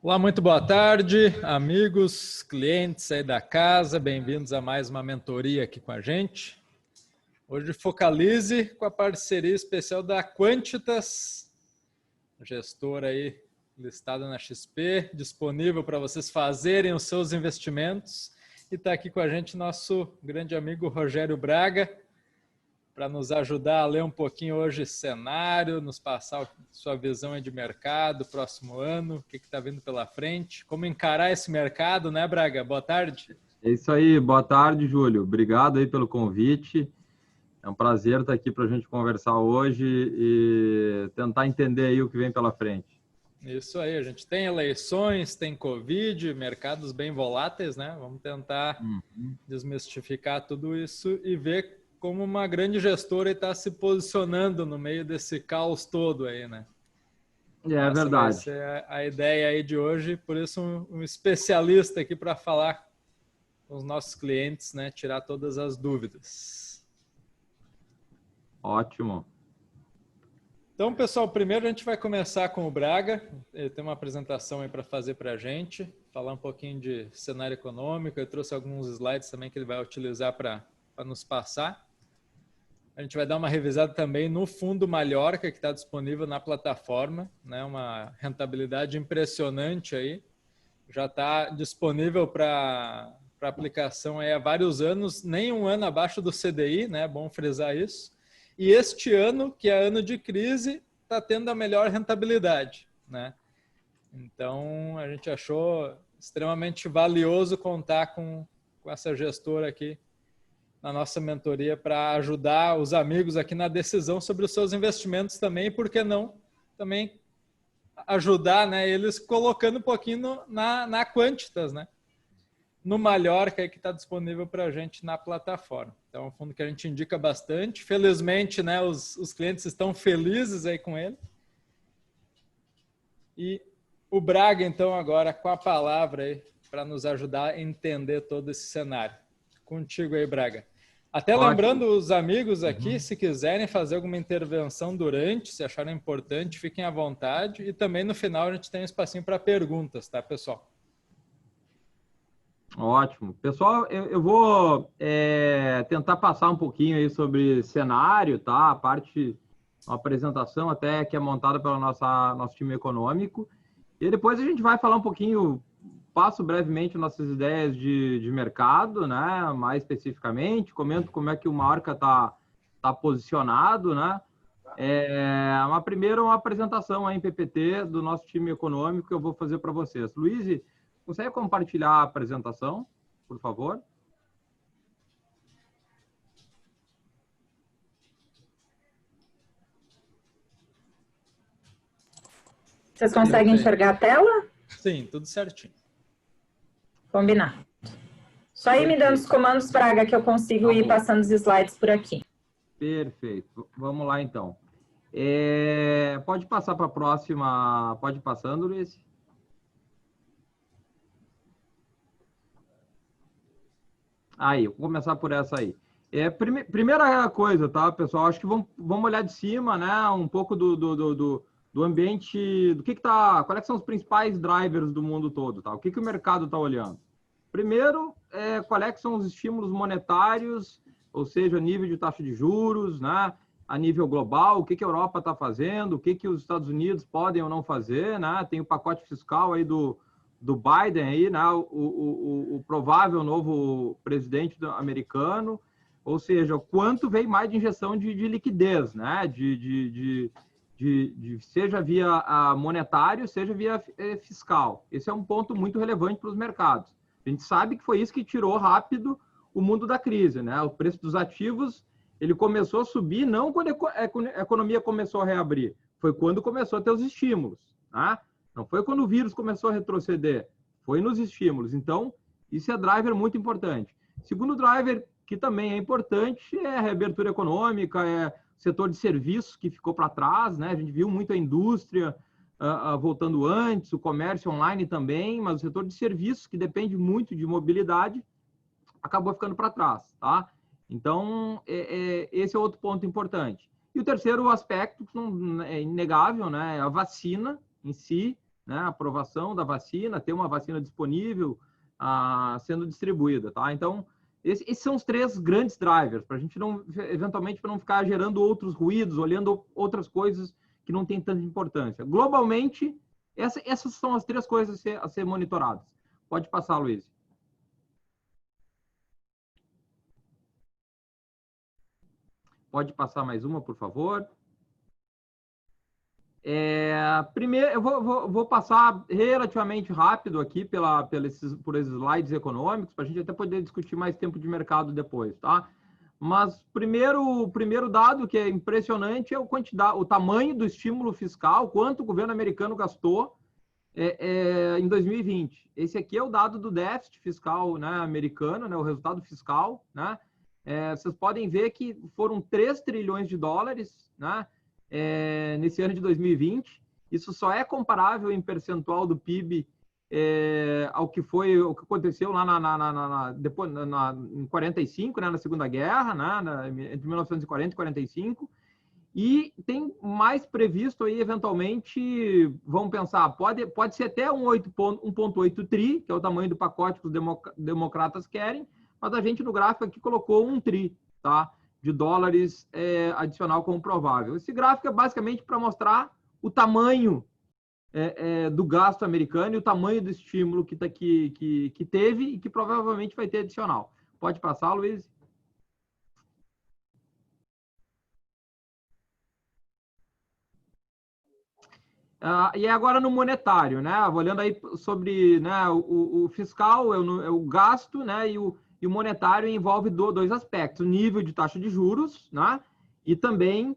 Olá, muito boa tarde, amigos, clientes aí da casa, bem-vindos a mais uma mentoria aqui com a gente. Hoje focalize com a parceria especial da Quantitas, gestora aí listada na XP, disponível para vocês fazerem os seus investimentos. E está aqui com a gente nosso grande amigo Rogério Braga, para nos ajudar a ler um pouquinho hoje cenário, nos passar sua visão de mercado, próximo ano, o que está vindo pela frente, como encarar esse mercado, né, Braga? Boa tarde. É isso aí, boa tarde, Júlio. Obrigado aí pelo convite. É um prazer estar aqui para a gente conversar hoje e tentar entender aí o que vem pela frente. Isso aí, a gente tem eleições, tem Covid, mercados bem voláteis, né? Vamos tentar desmistificar tudo isso e ver como uma grande gestora está se posicionando no meio desse caos todo aí, né? É verdade. Essa vai ser a ideia aí de hoje, por isso um especialista aqui para falar com os nossos clientes, né? Tirar todas as dúvidas. Ótimo. Então, pessoal, primeiro a gente vai começar com o Braga. Ele tem uma apresentação aí para fazer para a gente, falar um pouquinho de cenário econômico. Eu trouxe alguns slides também que ele vai utilizar para nos passar. A gente vai dar uma revisada também no fundo Mallorca, que está disponível na plataforma, né? Uma rentabilidade impressionante aí. Já está disponível para aplicação aí há vários anos, nem um ano abaixo do CDI, né? Bom frisar isso. E este ano, que é ano de crise, está tendo a melhor rentabilidade, né? Então, a gente achou extremamente valioso contar com essa gestora aqui na nossa mentoria para ajudar os amigos aqui na decisão sobre os seus investimentos também, e por que não também ajudar, né, eles colocando um pouquinho na Quantitas, né, no Mallorca que está disponível para a gente na plataforma. Então, é um fundo que a gente indica bastante. Felizmente, né, os clientes estão felizes aí com ele. E o Braga, então, agora com a palavra aí para nos ajudar a entender todo esse cenário. Contigo aí, Braga. Até Ótimo. Lembrando os amigos aqui, se quiserem fazer alguma intervenção durante, se acharem importante, fiquem à vontade. E também no final a gente tem um espacinho para perguntas, tá, pessoal? Ótimo. Pessoal, eu vou tentar passar um pouquinho aí sobre cenário, tá? A parte, uma apresentação até que é montada pelo nosso time econômico. E depois a gente vai falar um pouquinho, passo brevemente nossas ideias de mercado, né? Mais especificamente, comento como é que o Mallorca tá posicionado, né? Uma apresentação aí em PPT do nosso time econômico que eu vou fazer para vocês. Luiz, consegue compartilhar a apresentação, por favor? Vocês conseguem enxergar a tela? Sim, tudo certinho. Combinado. Só ir me dando os comandos, Braga, que eu consigo ir passando os slides por aqui. Perfeito. Vamos lá, então. Pode passar para a próxima. Pode ir passando, Luiz. Aí, vou começar por essa aí. Primeira coisa, tá, pessoal? Acho que vamos olhar de cima, né? Um pouco do ambiente, quais são os principais drivers do mundo todo, tá? O que o mercado está olhando? Primeiro, quais são os estímulos monetários, ou seja, nível de taxa de juros, né? A nível global, o que a Europa está fazendo, o que os Estados Unidos podem ou não fazer, né? Tem o pacote fiscal aí do Biden, aí, né? o provável novo presidente americano, ou seja, quanto vem mais de injeção de liquidez, né? Seja via monetário, seja via fiscal. Esse é um ponto muito relevante para os mercados. A gente sabe que foi isso que tirou rápido o mundo da crise, né? O preço dos ativos, ele começou a subir não quando a economia começou a reabrir, foi quando começou a ter os estímulos, tá? Não foi quando o vírus começou a retroceder, foi nos estímulos. Então, isso é driver muito importante. Segundo driver, que também é importante, é a reabertura econômica, é o setor de serviços que ficou para trás, né? A gente viu muito a indústria voltando antes, o comércio online também, mas o setor de serviços, que depende muito de mobilidade, acabou ficando para trás, tá? Então, esse é outro ponto importante. E o terceiro aspecto, que não é inegável, né? É a vacina em si, né, a aprovação da vacina, ter uma vacina disponível, sendo distribuída, tá? Então, esses são os 3 grandes drivers, para a gente não, eventualmente, para não ficar gerando outros ruídos, olhando outras coisas que não têm tanta importância. Globalmente, essas são as 3 coisas a ser monitoradas. Pode passar, Luiz. Pode passar mais uma, por favor. Primeiro, eu vou passar relativamente rápido aqui por esses slides econômicos, para a gente até poder discutir mais tempo de mercado depois, tá? Mas o primeiro dado que é impressionante é o tamanho do estímulo fiscal, quanto o governo americano gastou em 2020. Esse aqui é o dado do déficit fiscal, né, americano, né, o resultado fiscal, né? Vocês podem ver que foram 3 trilhões de dólares, né? Nesse ano de 2020, isso só é comparável em percentual do PIB ao que aconteceu lá depois, em 45, né, na Segunda Guerra, né, entre 1940 e 45, e tem mais previsto aí, eventualmente, vamos pensar, pode ser até 1,8 tri, que é o tamanho do pacote que os democratas querem, mas a gente no gráfico aqui colocou 1 tri, tá? De dólares adicional como provável. Esse gráfico é basicamente para mostrar o tamanho do gasto americano e o tamanho do estímulo que teve e que provavelmente vai ter adicional. Pode passar, Luiz? E agora no monetário, né? Olhando aí sobre, né, o fiscal, é o gasto, né? E o monetário envolve 2 aspectos: o nível de taxa de juros, né? E também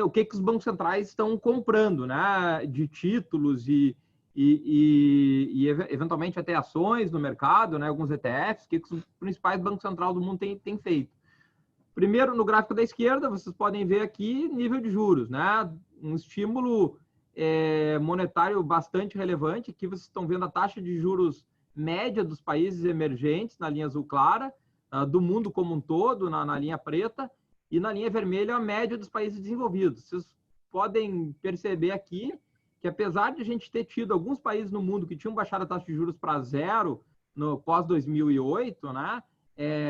o que os bancos centrais estão comprando, né? De títulos e eventualmente até ações no mercado, né? Alguns ETFs, que os principais bancos centrais do mundo têm feito. Primeiro, no gráfico da esquerda, vocês podem ver aqui nível de juros, né? Um estímulo monetário bastante relevante. Aqui vocês estão vendo a taxa de juros média dos países emergentes, na linha azul clara, do mundo como um todo, na linha preta, e na linha vermelha a média dos países desenvolvidos. Vocês podem perceber aqui que, apesar de a gente ter tido alguns países no mundo que tinham baixado a taxa de juros para 0 no pós-2008, né?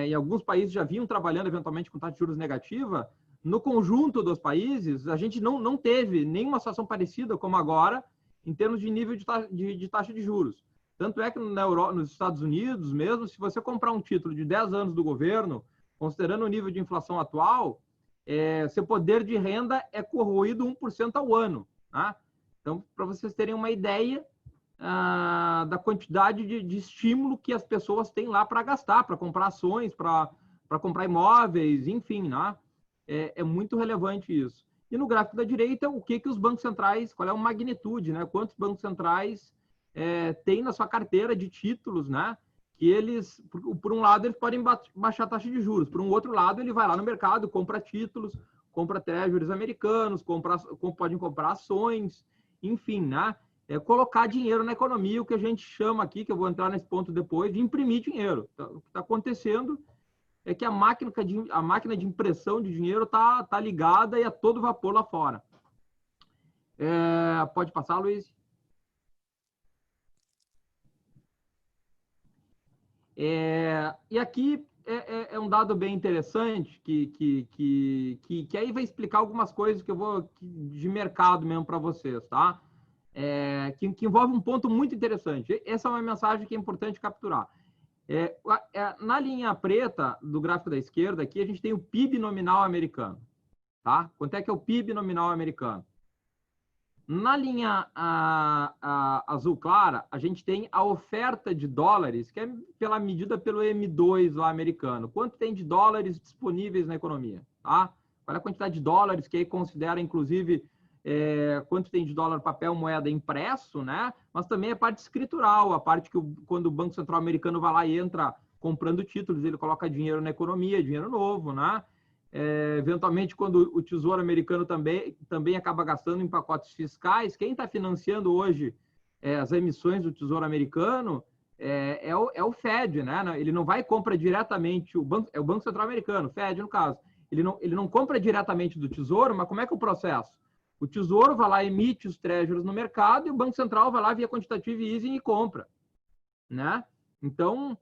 E alguns países já vinham trabalhando eventualmente com taxa de juros negativa, no conjunto dos países, a gente não teve nenhuma situação parecida como agora, em termos de nível de taxa de juros. Tanto é que nos Estados Unidos mesmo, se você comprar um título de 10 anos do governo, considerando o nível de inflação atual, seu poder de renda é corroído 1% ao ano. Tá? Então, para vocês terem uma ideia da quantidade de estímulo que as pessoas têm lá para gastar, para comprar ações, para comprar imóveis, enfim, né? É muito relevante isso. E no gráfico da direita, o que os bancos centrais, qual é a magnitude, né? Quantos bancos centrais têm na sua carteira de títulos, né? Que eles, por um lado, eles podem baixar a taxa de juros, por um outro lado, ele vai lá no mercado, compra títulos, compra treasuries americanos, podem comprar ações, enfim, né? Colocar dinheiro na economia, o que a gente chama aqui, que eu vou entrar nesse ponto depois, de imprimir dinheiro. O que está acontecendo é que a máquina de impressão de dinheiro está ligada e a todo vapor lá fora. Pode passar, Luiz? E aqui é um dado bem interessante que aí vai explicar algumas coisas que eu vou de mercado mesmo para vocês, tá? Que envolve um ponto muito interessante. Essa é uma mensagem que é importante capturar. Na linha preta do gráfico da esquerda, aqui a gente tem o PIB nominal americano. Tá? Quanto é que é o PIB nominal americano? Na linha azul clara, a gente tem a oferta de dólares, que é medida pelo M2 lá americano. Quanto tem de dólares disponíveis na economia? Tá? Qual é a quantidade de dólares, que aí considera, inclusive, quanto tem de dólar, papel, moeda impresso, né? Mas também a parte escritural, a parte que quando o Banco Central americano vai lá e entra comprando títulos, ele coloca dinheiro na economia, dinheiro novo, né? Eventualmente, quando o Tesouro americano também acaba gastando em pacotes fiscais, quem está financiando hoje as emissões do Tesouro americano é o Fed, né? Ele não vai e compra diretamente, é o Banco Central americano, Fed no caso. Ele não compra diretamente do Tesouro, mas como é que é o processo? O Tesouro vai lá, emite os treasuries no mercado e o Banco Central vai lá via quantitative easing e compra, né? Então,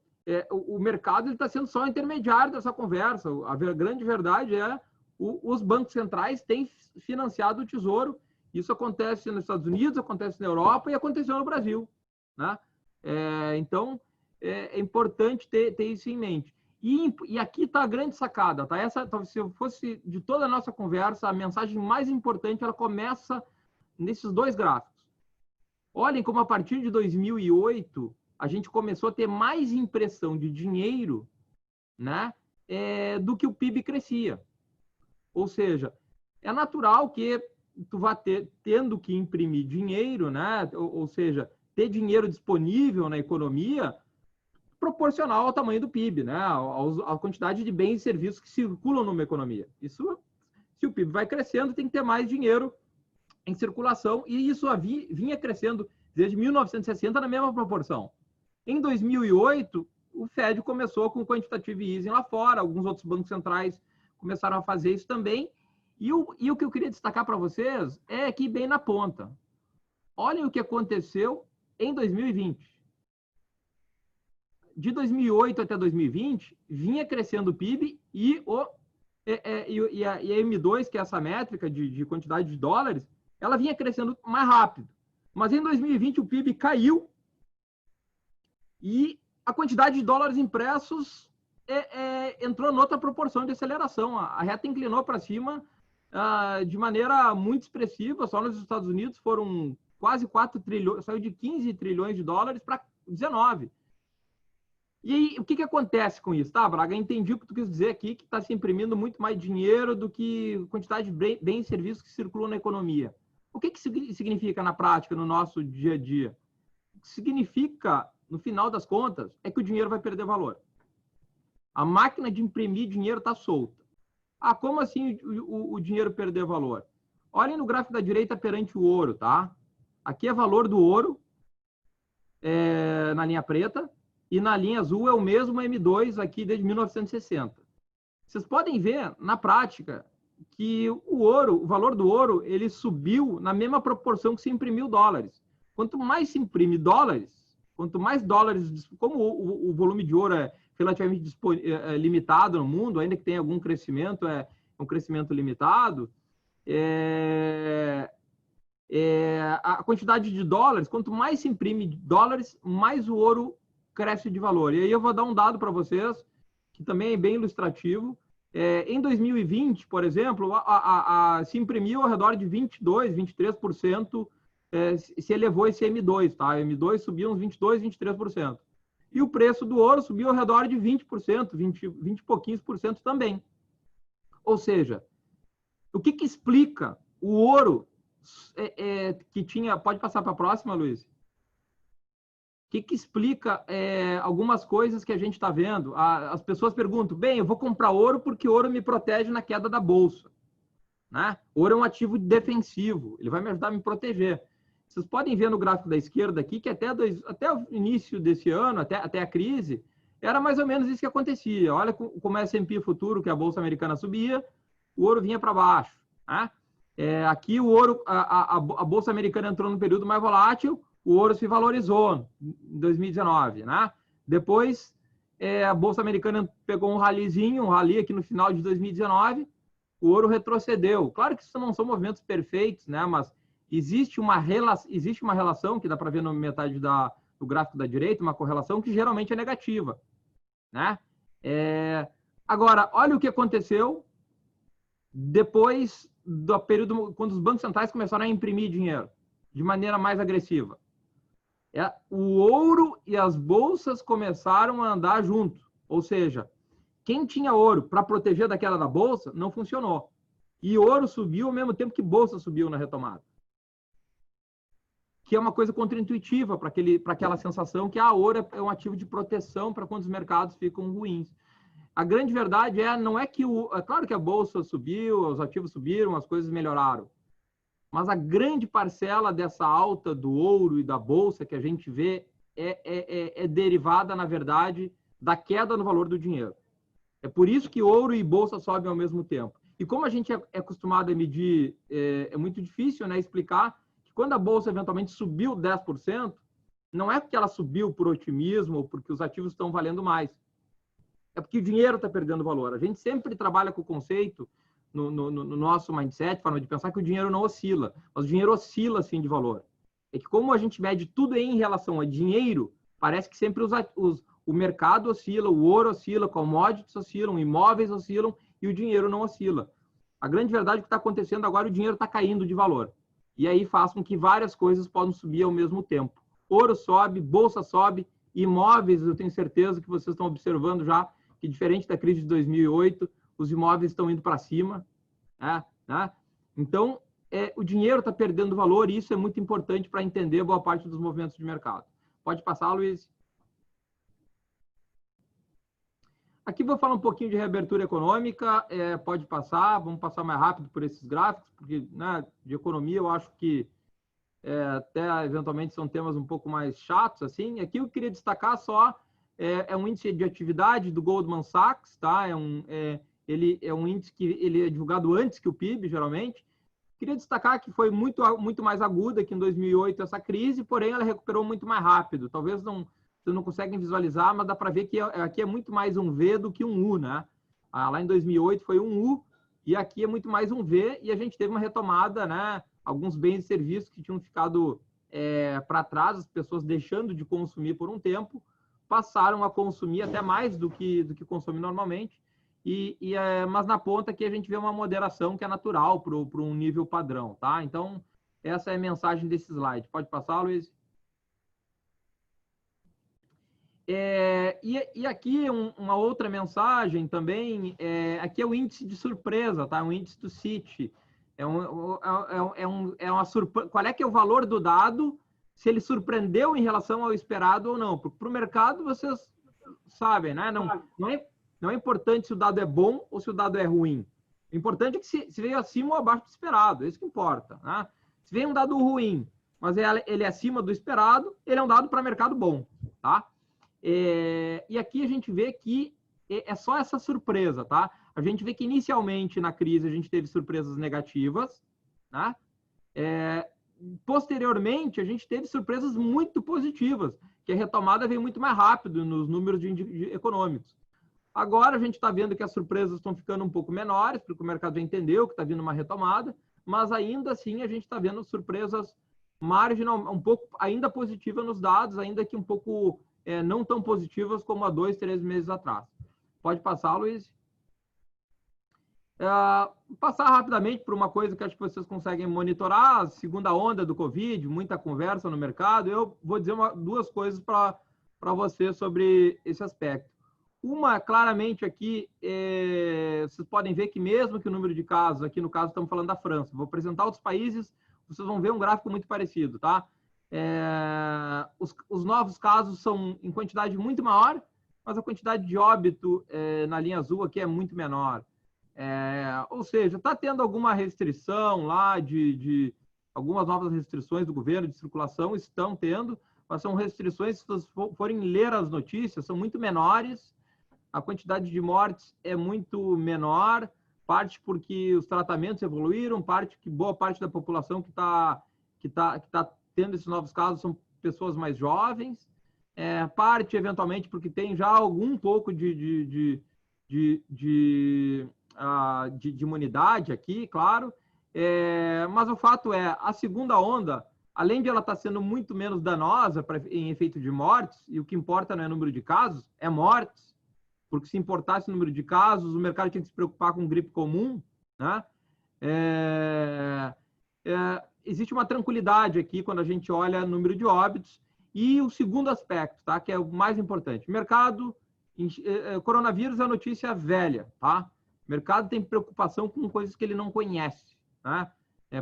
o mercado está sendo só intermediário dessa conversa. A grande verdade é os bancos centrais têm financiado o Tesouro. Isso acontece nos Estados Unidos, acontece na Europa e aconteceu no Brasil, né? Então, é importante ter isso em mente. E aqui está a grande sacada, tá? Essa, se eu fosse de toda a nossa conversa, a mensagem mais importante, ela começa nesses dois gráficos. Olhem como a partir de 2008, a gente começou a ter mais impressão de dinheiro, né, do que o PIB crescia. Ou seja, é natural que tu vá tendo que imprimir dinheiro, né, ou seja, ter dinheiro disponível na economia proporcional ao tamanho do PIB, né, à quantidade de bens e serviços que circulam numa economia. Isso, se o PIB vai crescendo, tem que ter mais dinheiro em circulação, e isso vinha crescendo desde 1960 na mesma proporção. Em 2008, o Fed começou com o quantitative easing lá fora, alguns outros bancos centrais começaram a fazer isso também, e o que eu queria destacar para vocês é aqui bem na ponta. Olhem o que aconteceu em 2020. De 2008 até 2020, vinha crescendo o PIB e a M2, que é essa métrica de quantidade de dólares, ela vinha crescendo mais rápido. Mas em 2020 o PIB caiu e a quantidade de dólares impressos entrou em outra proporção de aceleração. A reta inclinou para cima de maneira muito expressiva. Só nos Estados Unidos foram quase 4 trilhões, saiu de 15 trilhões de dólares para 19. E aí, o que acontece com isso? Tá, Braga, entendi o que tu quis dizer aqui, que está se imprimindo muito mais dinheiro do que quantidade de bens e serviços que circulam na economia. O que significa na prática, no nosso dia a dia? O que significa, no final das contas, é que o dinheiro vai perder valor. A máquina de imprimir dinheiro está solta. Como assim o dinheiro perder valor? Olhem no gráfico da direita perante o ouro, tá? Aqui é valor do ouro, na linha preta, e na linha azul é o mesmo M2 aqui desde 1960. Vocês podem ver, na prática, que o valor do ouro, ele subiu na mesma proporção que se imprimiu dólares. Quanto mais se imprime dólares, quanto mais dólares, como o volume de ouro é relativamente limitado no mundo, ainda que tenha algum crescimento, é um crescimento limitado, a quantidade de dólares, quanto mais se imprime dólares, mais o ouro cresce de valor. E aí eu vou dar um dado para vocês, que também é bem ilustrativo. Em 2020, por exemplo, se imprimiu ao redor de 22%, 23%, se elevou esse M2, tá? M2 subiu uns 22%, 23%. E o preço do ouro subiu ao redor de 20%, 20 e pouquinhos por cento também. Ou seja, o que explica o ouro que tinha... Pode passar para a próxima, Luiz? O que explica algumas coisas que a gente está vendo? As pessoas perguntam, bem, eu vou comprar ouro porque ouro me protege na queda da bolsa, né? Ouro é um ativo defensivo, ele vai me ajudar a me proteger. Vocês podem ver no gráfico da esquerda aqui que até o início desse ano, até a crise, era mais ou menos isso que acontecia. Olha como é S&P futuro, que a bolsa americana subia, o ouro vinha para baixo, né? Aqui o ouro, a bolsa americana entrou no período mais volátil, o ouro se valorizou em 2019, né? Depois, a Bolsa Americana pegou um rally aqui no final de 2019, o ouro retrocedeu. Claro que isso não são movimentos perfeitos, né? Mas existe uma relação, que dá para ver na metade do gráfico da direita, uma correlação que geralmente é negativa, né? Agora, olha o que aconteceu depois do período, quando os bancos centrais começaram a imprimir dinheiro de maneira mais agressiva. O ouro e as bolsas começaram a andar junto. Ou seja, quem tinha ouro para proteger da queda da bolsa, não funcionou. E ouro subiu ao mesmo tempo que bolsa subiu na retomada. Que é uma coisa contraintuitiva para aquela sensação que ouro é um ativo de proteção para quando os mercados ficam ruins. A grande verdade não é que é claro que a bolsa subiu, os ativos subiram, as coisas melhoraram. Mas a grande parcela dessa alta do ouro e da bolsa que a gente vê é derivada, na verdade, da queda no valor do dinheiro. É por isso que ouro e bolsa sobem ao mesmo tempo. E como a gente é acostumado a medir, é muito difícil, né, explicar que quando a Bolsa eventualmente subiu 10%, não é porque ela subiu por otimismo ou porque os ativos estão valendo mais. É porque o dinheiro está perdendo valor. A gente sempre trabalha com o conceito, no nosso mindset, forma de pensar, que o dinheiro não oscila. Mas o dinheiro oscila, sim, de valor. É que como a gente mede tudo em relação a dinheiro, parece que sempre o mercado oscila, o ouro oscila, commodities oscilam, imóveis oscilam e o dinheiro não oscila. A grande verdade é que está acontecendo agora, o dinheiro está caindo de valor. E aí faz com que várias coisas possam subir ao mesmo tempo. Ouro sobe, bolsa sobe, imóveis, eu tenho certeza que vocês estão observando já, que diferente da crise de 2008, os imóveis estão indo para cima. Né? Então, o dinheiro está perdendo valor e isso é muito importante para entender boa parte dos movimentos de mercado. Pode passar, Luiz. Aqui vou falar um pouquinho de reabertura econômica. Pode passar, vamos passar mais rápido por esses gráficos, porque, né, de economia eu acho que até eventualmente são temas um pouco mais chatos, assim. Aqui eu queria destacar só um índice de atividade do Goldman Sachs, tá? Ele é um índice que ele é divulgado antes que o PIB, geralmente. Queria destacar que foi muito mais aguda que em 2008 essa crise, porém ela recuperou muito mais rápido. Talvez vocês não conseguem visualizar, mas dá para ver que aqui é muito mais um V do que um U, né? Lá em 2008 foi um U e aqui é muito mais um V e a gente teve uma retomada, né? Alguns bens e serviços que tinham ficado para trás, as pessoas deixando de consumir por um tempo, passaram a consumir até mais do que consomem normalmente. Mas na ponta aqui a gente vê uma moderação que é natural para um nível padrão, tá? Então, essa é a mensagem desse slide. Pode passar, Luiz? E aqui uma outra mensagem também, aqui é o índice de surpresa, tá? O índice do Citi. Uma surpresa. Qual é que é o valor do dado, se ele surpreendeu em relação ao esperado ou não? Porque para o mercado, vocês sabem, né? Não é importante se o dado é bom ou se o dado é ruim. O importante é que se veio acima ou abaixo do esperado. É isso que importa, né? Se veio um dado ruim, mas ele é acima do esperado, ele é um dado para mercado bom, tá? E aqui a gente vê que é só essa surpresa, tá? A gente vê que inicialmente na crise a gente teve surpresas negativas, né? Posteriormente a gente teve surpresas muito positivas, que a retomada veio muito mais rápido nos números econômicos. Agora a gente está vendo que as surpresas estão ficando um pouco menores, porque o mercado já entendeu que está vindo uma retomada, mas ainda assim a gente está vendo surpresas marginal, um pouco ainda positivas nos dados, ainda que um pouco não tão positivas como há 2, 3 meses atrás. Pode passar, Luiz? Passar rapidamente por uma coisa que acho que vocês conseguem monitorar, a segunda onda do Covid, muita conversa no mercado. Eu vou dizer duas coisas para vocês sobre esse aspecto. Uma, claramente aqui, vocês podem ver que mesmo que o número de casos, aqui no caso estamos falando da França, vou apresentar outros países, vocês vão ver um gráfico muito parecido, tá? Os novos casos são em quantidade muito maior, mas a quantidade de óbito na linha azul aqui é muito menor. Ou seja, está tendo alguma restrição lá, algumas novas restrições do governo de circulação, estão tendo, mas são restrições, se vocês forem ler as notícias, são muito menores, a quantidade de mortes é muito menor, parte porque os tratamentos evoluíram, parte que boa parte da população que tá tendo esses novos casos são pessoas mais jovens, parte eventualmente porque tem já algum pouco de imunidade aqui, claro, mas o fato é, a segunda onda, além de ela estar sendo muito menos danosa em efeito de mortes, e o que importa não é o número de casos, é mortes, porque se importasse o número de casos, o mercado tinha que se preocupar com gripe comum, né? Existe uma tranquilidade aqui quando a gente olha o número de óbitos. E o segundo aspecto, tá? Que é o mais importante. Mercado, coronavírus é notícia velha, tá? O mercado tem preocupação com coisas que ele não conhece, né?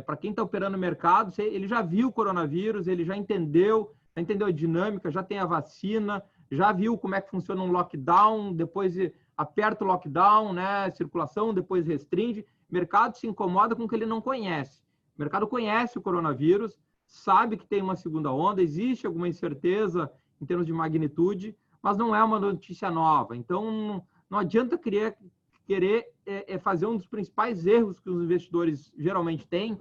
Para quem está operando no mercado, ele já viu o coronavírus, ele já entendeu a dinâmica, já tem a vacina, já viu como é que funciona um lockdown, depois aperta o lockdown, né? Circulação, depois restringe. O mercado se incomoda com o que ele não conhece. O mercado conhece o coronavírus, sabe que tem uma segunda onda, existe alguma incerteza em termos de magnitude, mas não é uma notícia nova. Então, não adianta querer fazer um dos principais erros que os investidores geralmente têm,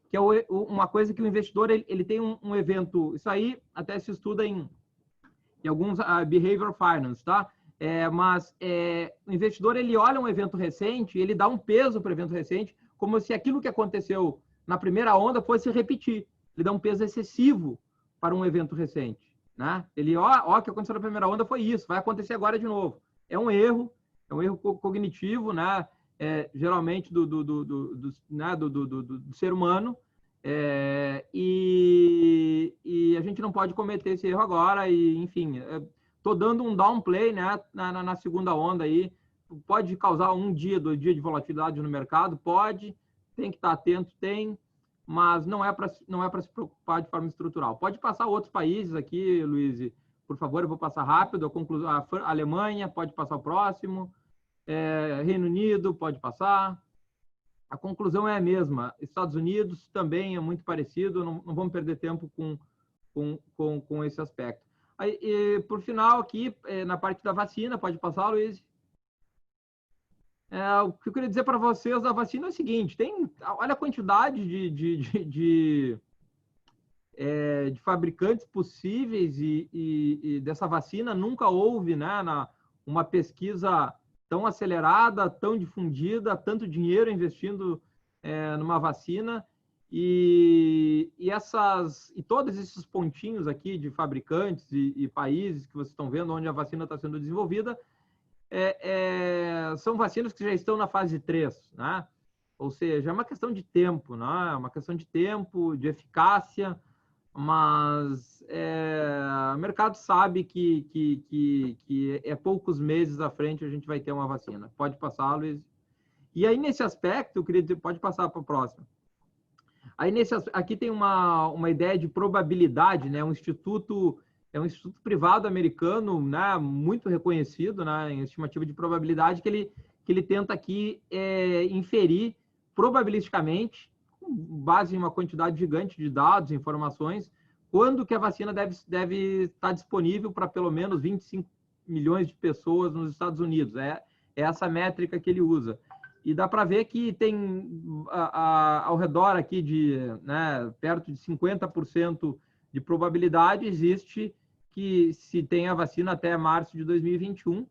que é uma coisa que o investidor ele tem um evento, isso aí até se estuda em alguns behavior finance, tá? Mas o investidor ele olha um evento recente, ele dá um peso para o evento recente, como se aquilo que aconteceu na primeira onda fosse repetir. Ele dá um peso excessivo para um evento recente, né? Ele, o que aconteceu na primeira onda foi isso, vai acontecer agora de novo. É um erro cognitivo, né? Geralmente do ser humano, e a gente não pode cometer esse erro agora, e enfim, estou dando um downplay, né, na segunda onda aí, pode causar 1 dia, 2 dias de volatilidade no mercado, pode, tem que estar atento, mas não é para se preocupar de forma estrutural. Pode passar outros países aqui, Luiz, por favor, eu vou passar rápido, a Alemanha, pode passar o próximo, Reino Unido, pode passar. A conclusão é a mesma. Estados Unidos também é muito parecido, não vamos perder tempo com esse aspecto. Aí, por final, aqui, na parte da vacina, pode passar, Luiz? O que eu queria dizer para vocês da vacina é o seguinte, olha a quantidade de fabricantes possíveis e dessa vacina nunca houve, né, uma pesquisa tão acelerada, tão difundida, tanto dinheiro investindo numa vacina e todos esses pontinhos aqui de fabricantes e países que vocês estão vendo onde a vacina está sendo desenvolvida são vacinas que já estão na fase 3, né? Ou seja, é uma questão de tempo, né? É uma questão de tempo, de eficácia, mas o mercado sabe que poucos meses à frente a gente vai ter uma vacina. Pode passar, Luiz. E aí, nesse aspecto, eu queria dizer, pode passar para o próximo. Aí, aqui tem uma ideia de probabilidade, né? É um instituto privado americano, né? Muito reconhecido, né? Em estimativa de probabilidade, que ele tenta aqui inferir probabilisticamente, com base em uma quantidade gigante de dados, informações, quando que a vacina deve estar disponível para pelo menos 25 milhões de pessoas nos Estados Unidos. É essa métrica que ele usa. E dá para ver que tem ao redor aqui perto de 50% de probabilidade existe que se tem a vacina até março de 2021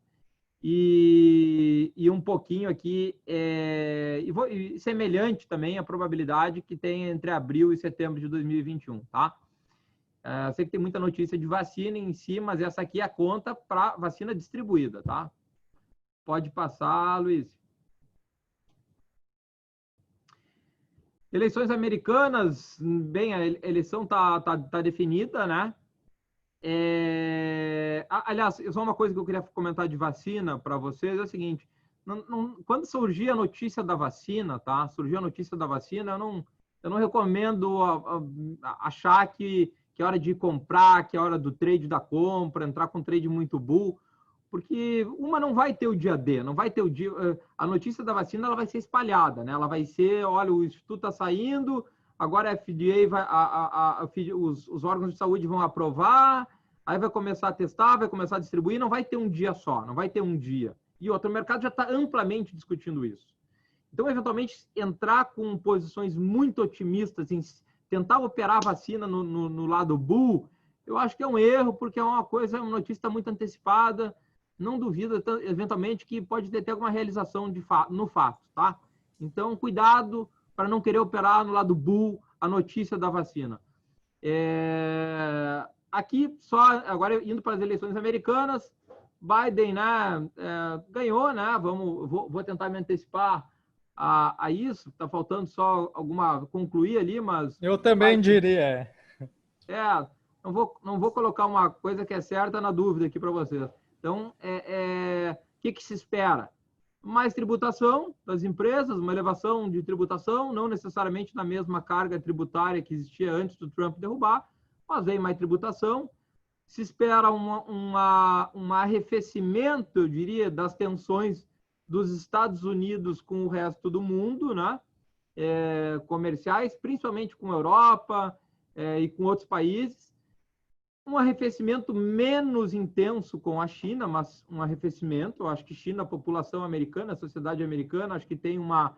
e um pouquinho aqui e semelhante também a probabilidade que tem entre abril e setembro de 2021, tá? Sei que tem muita notícia de vacina em si, mas essa aqui é a conta para vacina distribuída, tá? Pode passar, Luiz. Eleições americanas, bem, a eleição tá definida, né? Aliás, só uma coisa que eu queria comentar de vacina para vocês é o seguinte: quando surgir a notícia da vacina, tá? Surgiu a notícia da vacina, eu não recomendo achar que é hora de comprar, que é hora do trade da compra, entrar com trade muito bull, porque não vai ter o dia D, não vai ter o dia. A notícia da vacina ela vai ser espalhada, né? Ela vai ser, olha, o instituto está saindo, agora a FDA os órgãos de saúde vão aprovar, aí vai começar a testar, vai começar a distribuir, não vai ter um dia só, não vai ter um dia. E outro, o mercado já está amplamente discutindo isso. Então, eventualmente, entrar com posições muito otimistas em tentar operar a vacina no lado bull, eu acho que é um erro, porque é uma notícia muito antecipada, não duvida, eventualmente, que pode ter alguma realização no fato, tá? Então, cuidado para não querer operar no lado bull a notícia da vacina. Aqui, só agora indo para as eleições americanas, Biden, né, ganhou, né? Vou tentar me antecipar a isso. Está faltando só concluir ali, mas... Eu também diria. Não vou colocar uma coisa que é certa na dúvida aqui para vocês. Então, o que se espera? Mais tributação das empresas, uma elevação de tributação, não necessariamente na mesma carga tributária que existia antes do Trump derrubar, mas vem mais tributação. Se espera um arrefecimento, eu diria, das tensões dos Estados Unidos com o resto do mundo, né? Comerciais, principalmente com a Europa e com outros países. Um arrefecimento menos intenso com a China, mas um arrefecimento. Eu acho que China, a população americana, a sociedade americana, acho que tem uma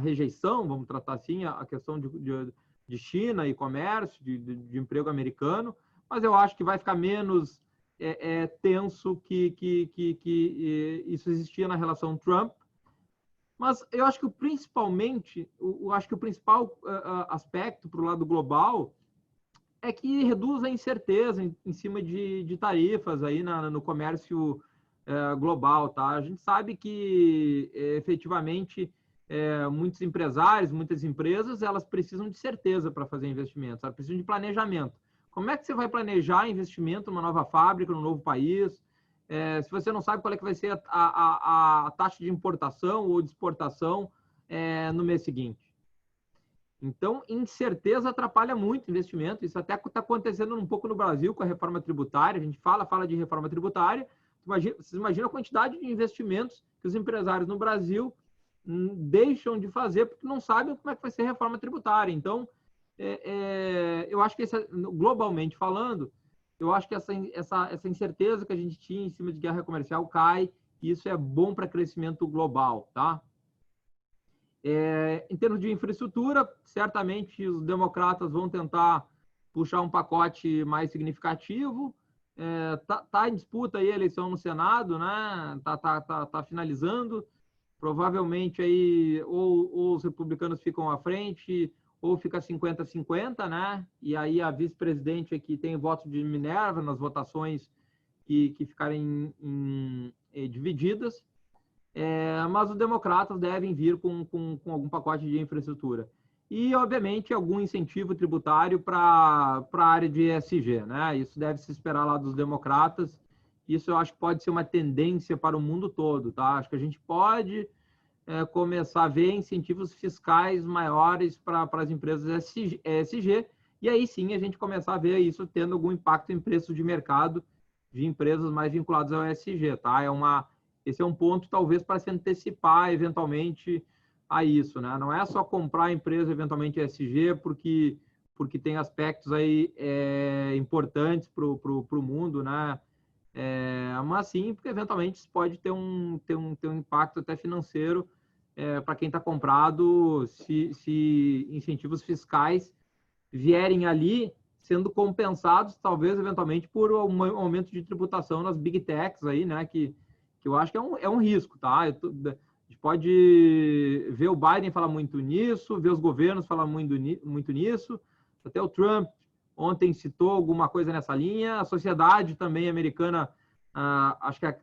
rejeição, vamos tratar assim, a questão de China e comércio, de emprego americano, mas eu acho que vai ficar menos tenso que isso existia na relação Trump. Mas eu acho que o principal aspecto para o lado global é que reduz a incerteza em cima de tarifas aí no comércio global, tá? A gente sabe que efetivamente muitos empresários, muitas empresas, elas precisam de certeza para fazer investimentos, elas precisam de planejamento. Como é que você vai planejar investimento numa nova fábrica, num novo país? Se você não sabe qual é que vai ser a taxa de importação ou de exportação no mês seguinte. Então, incerteza atrapalha muito o investimento. Isso até está acontecendo um pouco no Brasil com a reforma tributária. A gente fala de reforma tributária. Vocês imaginam a quantidade de investimentos que os empresários no Brasil deixam de fazer porque não sabem como é que vai ser a reforma tributária. Então, eu acho que, globalmente falando, eu acho que essa incerteza que a gente tinha em cima de guerra comercial cai, e isso é bom para crescimento global, tá? Em termos de infraestrutura, certamente os democratas vão tentar puxar um pacote mais significativo. Tá em disputa aí a eleição no Senado, né? Tá finalizando. Provavelmente aí ou os republicanos ficam à frente, ou fica 50-50, né? E aí a vice-presidente aqui tem voto de Minerva nas votações que ficarem divididas. Mas os democratas devem vir com algum pacote de infraestrutura. E, obviamente, algum incentivo tributário para a área de ESG, né? Isso deve se esperar lá dos democratas. Isso eu acho que pode ser uma tendência para o mundo todo, tá? Acho que a gente pode começar a ver incentivos fiscais maiores para as empresas ESG, e aí sim a gente começar a ver isso tendo algum impacto em preço de mercado de empresas mais vinculadas ao ESG, tá? Esse é um ponto, talvez, para se antecipar, eventualmente, a isso, né? Não é só comprar a empresa, eventualmente, ESG, porque tem aspectos aí importantes para o mundo, né? Mas sim, porque, eventualmente, isso pode ter um impacto até financeiro para quem está comprado, se incentivos fiscais vierem ali sendo compensados, talvez, eventualmente, por um aumento de tributação nas big techs aí, né? Que eu acho que é um risco, tá? A gente pode ver o Biden falar muito nisso, ver os governos falar muito nisso, até o Trump ontem citou alguma coisa nessa linha, a sociedade também americana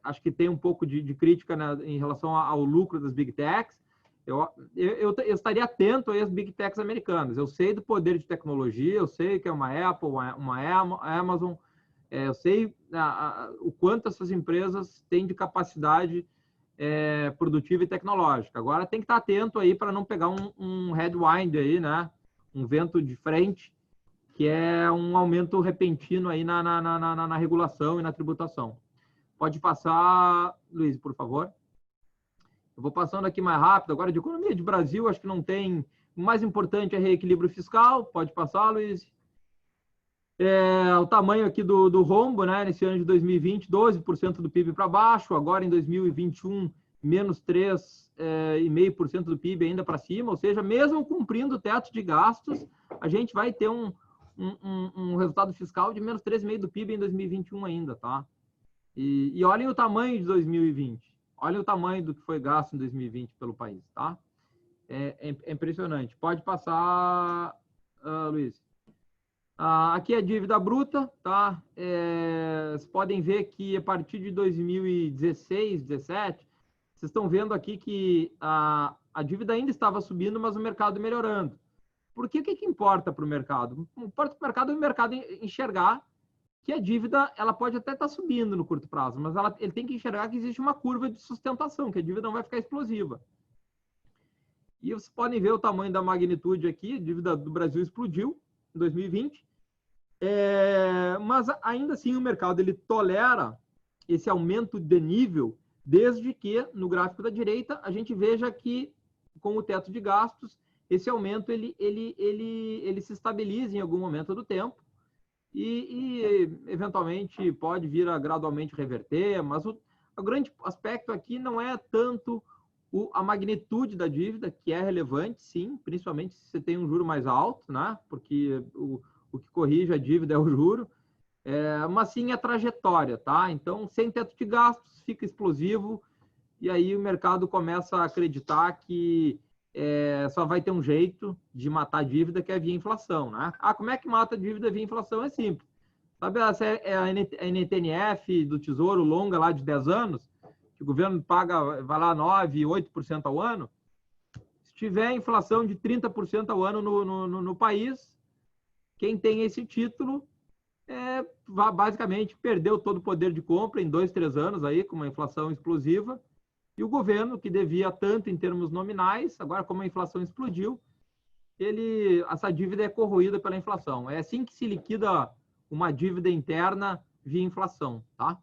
acho que tem um pouco de crítica, né, em relação ao lucro das big techs. Eu estaria atento às big techs americanas. Eu sei do poder de tecnologia, eu sei que é uma Apple, uma Amazon, eu sei o quanto essas empresas têm de capacidade produtiva e tecnológica. Agora tem que estar atento aí para não pegar um headwind aí, né? Um vento de frente, que é um aumento repentino aí na regulação e na tributação. Pode passar, Luiz, por favor. Eu vou passando aqui mais rápido. Agora, de economia de Brasil, acho que não tem... O mais importante é reequilíbrio fiscal. Pode passar, Luiz. O tamanho aqui do rombo, né? Nesse ano de 2020, 12% do PIB para baixo. Agora, em 2021, menos 3,5% do PIB ainda para cima. Ou seja, mesmo cumprindo o teto de gastos, a gente vai ter um resultado fiscal de menos 3,5% do PIB em 2021 ainda, tá? E olhem o tamanho de 2020. Olhem o tamanho do que foi gasto em 2020 pelo país, tá? É impressionante. Pode passar, Luiz. Aqui é a dívida bruta, tá? Vocês podem ver que a partir de 2016, 2017, vocês estão vendo aqui que a dívida ainda estava subindo, mas o mercado melhorando. Por quê? O que importa para o mercado? Importa para o mercado enxergar que a dívida ela pode até estar subindo no curto prazo, mas ele tem que enxergar que existe uma curva de sustentação, que a dívida não vai ficar explosiva. E vocês podem ver o tamanho da magnitude aqui, a dívida do Brasil explodiu em 2020, mas ainda assim o mercado ele tolera esse aumento de nível, desde que no gráfico da direita a gente veja que com o teto de gastos esse aumento ele se estabiliza em algum momento do tempo e eventualmente pode vir a gradualmente reverter, mas o grande aspecto aqui não é tanto a magnitude da dívida, que é relevante, sim, principalmente se você tem um juro mais alto, né? Porque o que corrige a dívida é o juro, mas sim a trajetória, tá? Então, sem teto de gastos, fica explosivo, e aí o mercado começa a acreditar que só vai ter um jeito de matar a dívida, que é via inflação, né? Como é que mata a dívida via inflação? É simples. Sabe a NTNF do Tesouro longa lá de 10 anos, que o governo paga, vai lá, 9%, 8% ao ano? Se tiver inflação de 30% ao ano no país, quem tem esse título basicamente perdeu todo o poder de compra em 2, 3 anos aí, com uma inflação explosiva. E o governo, que devia tanto em termos nominais, agora como a inflação explodiu, essa dívida é corroída pela inflação. É assim que se liquida uma dívida interna via inflação, tá?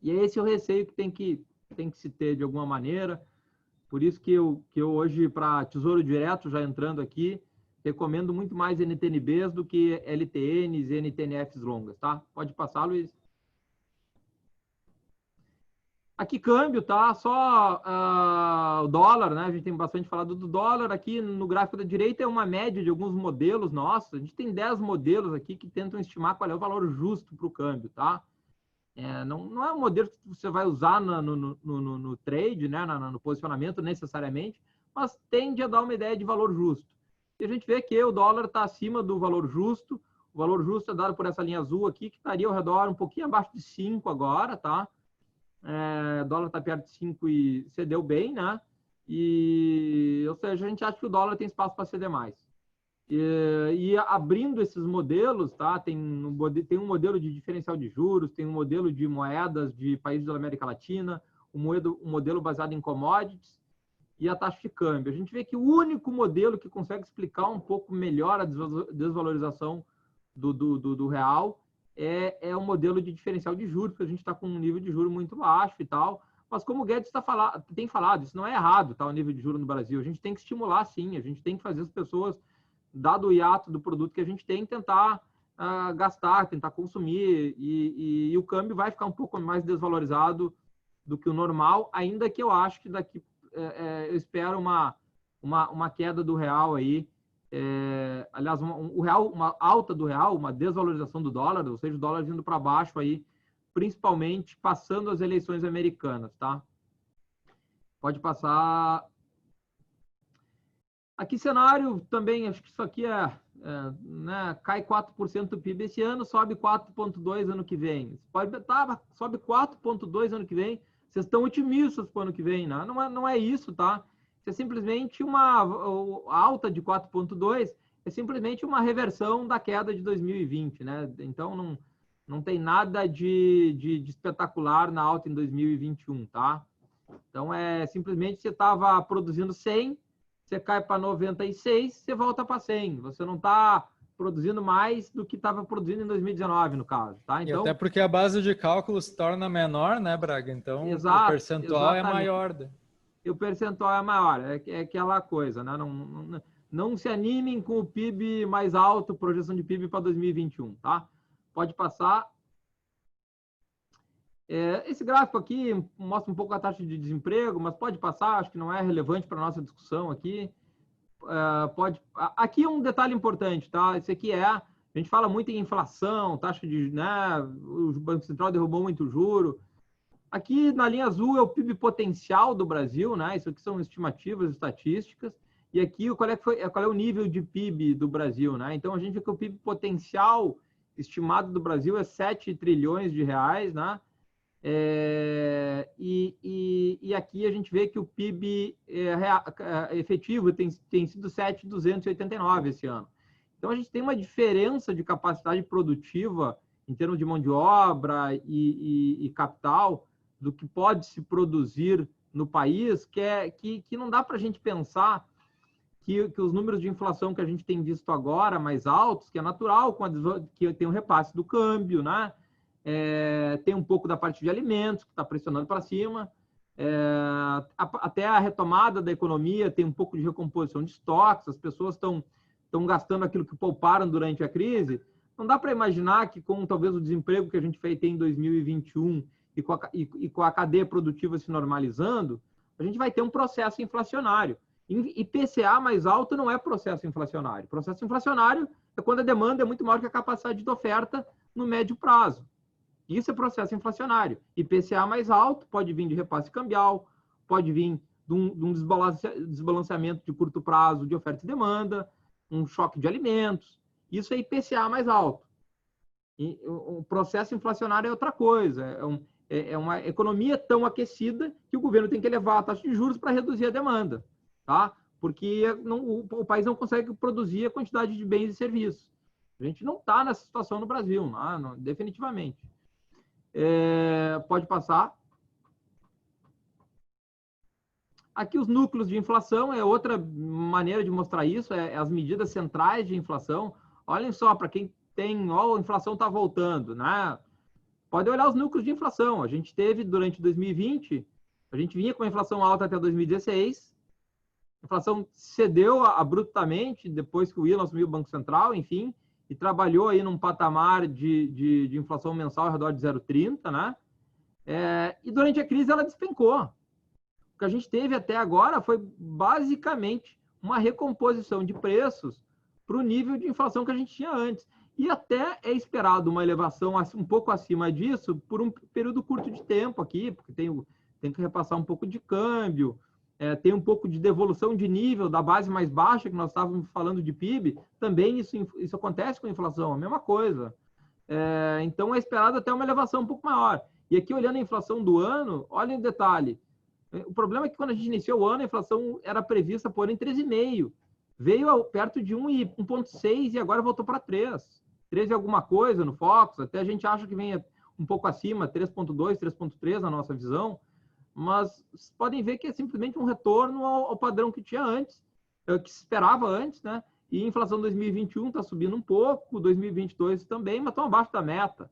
E é esse o receio que tem que se ter de alguma maneira. Por isso que eu hoje, para Tesouro Direto, já entrando aqui, recomendo muito mais NTNBs do que LTNs e NTNFs longas, tá? Pode passar, Luiz. Aqui câmbio, tá? Só o dólar, né? A gente tem bastante falado do dólar. Aqui no gráfico da direita é uma média de alguns modelos nossos. A gente tem 10 modelos aqui que tentam estimar qual é o valor justo para o câmbio, tá? Não é um modelo que você vai usar no trade, né? No posicionamento necessariamente, mas tende a dar uma ideia de valor justo. E a gente vê que o dólar está acima do valor justo. O valor justo é dado por essa linha azul aqui, que estaria ao redor um pouquinho abaixo de 5 agora, tá? O dólar está perto de 5 e cedeu bem, né? Ou seja, a gente acha que o dólar tem espaço para ceder mais. E abrindo esses modelos, tá? Tem um modelo de diferencial de juros, tem um modelo de moedas de países da América Latina, um modelo baseado em commodities e a taxa de câmbio. A gente vê que o único modelo que consegue explicar um pouco melhor a desvalorização do real é o modelo de diferencial de juros, porque a gente está com um nível de juros muito baixo e tal. Mas como o Guedes tem falado, isso não é errado, tá? O nível de juros no Brasil. A gente tem que estimular, sim. A gente tem que fazer as pessoas, dado o hiato do produto que a gente tem, tentar gastar, tentar consumir. E o câmbio vai ficar um pouco mais desvalorizado do que o normal, ainda que eu acho que daqui... eu espero uma queda do real aí. Aliás, uma alta do real, uma desvalorização do dólar, ou seja, o dólar vindo para baixo aí, principalmente passando as eleições americanas, tá? Pode passar. Aqui cenário também, acho que isso aqui né, cai 4% do PIB esse ano, sobe 4,2% ano que vem. Sobe 4,2% ano que vem. Vocês estão otimistas para o ano que vem, né? Não é isso, tá? Isso é simplesmente uma alta de 4,2%, é simplesmente uma reversão da queda de 2020, né? Então, não tem nada de espetacular na alta em 2021, tá? Então, simplesmente você estava produzindo 100, você cai para 96, você volta para 100. Você não está produzindo mais do que estava produzindo em 2019, no caso, tá? Então, e até porque a base de cálculo se torna menor, né, Braga? Então, o percentual é maior. E o percentual é maior, é aquela coisa, né? Não se animem com o PIB mais alto, projeção de PIB para 2021, tá? Pode passar. Esse gráfico aqui mostra um pouco a taxa de desemprego, mas pode passar, acho que não é relevante para a nossa discussão aqui. Aqui é um detalhe importante, tá? Esse aqui a gente fala muito em inflação, taxa de, né? O Banco Central derrubou muito o juro. Aqui na linha azul é o PIB potencial do Brasil, né? Isso aqui são estimativas estatísticas. E aqui qual é o nível de PIB do Brasil, né? Então a gente vê que o PIB potencial estimado do Brasil é 7 trilhões de reais, né? E aqui a gente vê que o PIB efetivo tem sido 7.289 esse ano. Então, a gente tem uma diferença de capacidade produtiva em termos de mão de obra e capital do que pode se produzir no país, que não dá para a gente pensar que os números de inflação que a gente tem visto agora, mais altos, que é natural, que tem o repasse do câmbio, né? Tem um pouco da parte de alimentos, que está pressionando para cima, até a retomada da economia tem um pouco de recomposição de estoques, as pessoas estão gastando aquilo que pouparam durante a crise. Não dá para imaginar que com talvez o desemprego que a gente vai ter em 2021 e com a cadeia produtiva se normalizando, a gente vai ter um processo inflacionário. IPCA mais alto não é processo inflacionário. Processo inflacionário é quando a demanda é muito maior que a capacidade de oferta no médio prazo. Isso é processo inflacionário. IPCA mais alto pode vir de repasse cambial, pode vir de um desbalanceamento de curto prazo de oferta e demanda, um choque de alimentos. Isso é IPCA mais alto. E o processo inflacionário é outra coisa. É uma economia tão aquecida que o governo tem que elevar a taxa de juros para reduzir a demanda, tá? Porque o país não consegue produzir a quantidade de bens e serviços. A gente não está nessa situação no Brasil, não, definitivamente. Pode passar. Aqui os núcleos de inflação é outra maneira de mostrar isso, as medidas centrais de inflação. Olhem só, para quem tem, a inflação está voltando, né? Pode olhar os núcleos de inflação. A gente teve, durante 2020, a gente vinha com a inflação alta até 2016, a inflação cedeu abruptamente depois que o Williams assumiu o Banco Central, enfim, e trabalhou aí num patamar de inflação mensal ao redor de 0,30, né? E durante a crise ela despencou. O que a gente teve até agora foi basicamente uma recomposição de preços para o nível de inflação que a gente tinha antes. E até é esperado uma elevação um pouco acima disso por um período curto de tempo aqui, porque tem que repassar um pouco de câmbio, tem um pouco de devolução de nível da base mais baixa, que nós estávamos falando de PIB, também isso acontece com a inflação, a mesma coisa. Então é esperado até uma elevação um pouco maior. E aqui, olhando a inflação do ano, olhem o detalhe. O problema é que quando a gente iniciou o ano, a inflação era prevista por em 3,5%. Veio perto de 1,6% e agora voltou para 3%. 3 e alguma coisa no Focus, até a gente acha que vem um pouco acima, 3,2%, 3,3% na nossa visão, mas podem ver que é simplesmente um retorno ao padrão que tinha antes, que se esperava antes, né? E a inflação 2021 está subindo um pouco, 2022 também, mas estão abaixo da meta.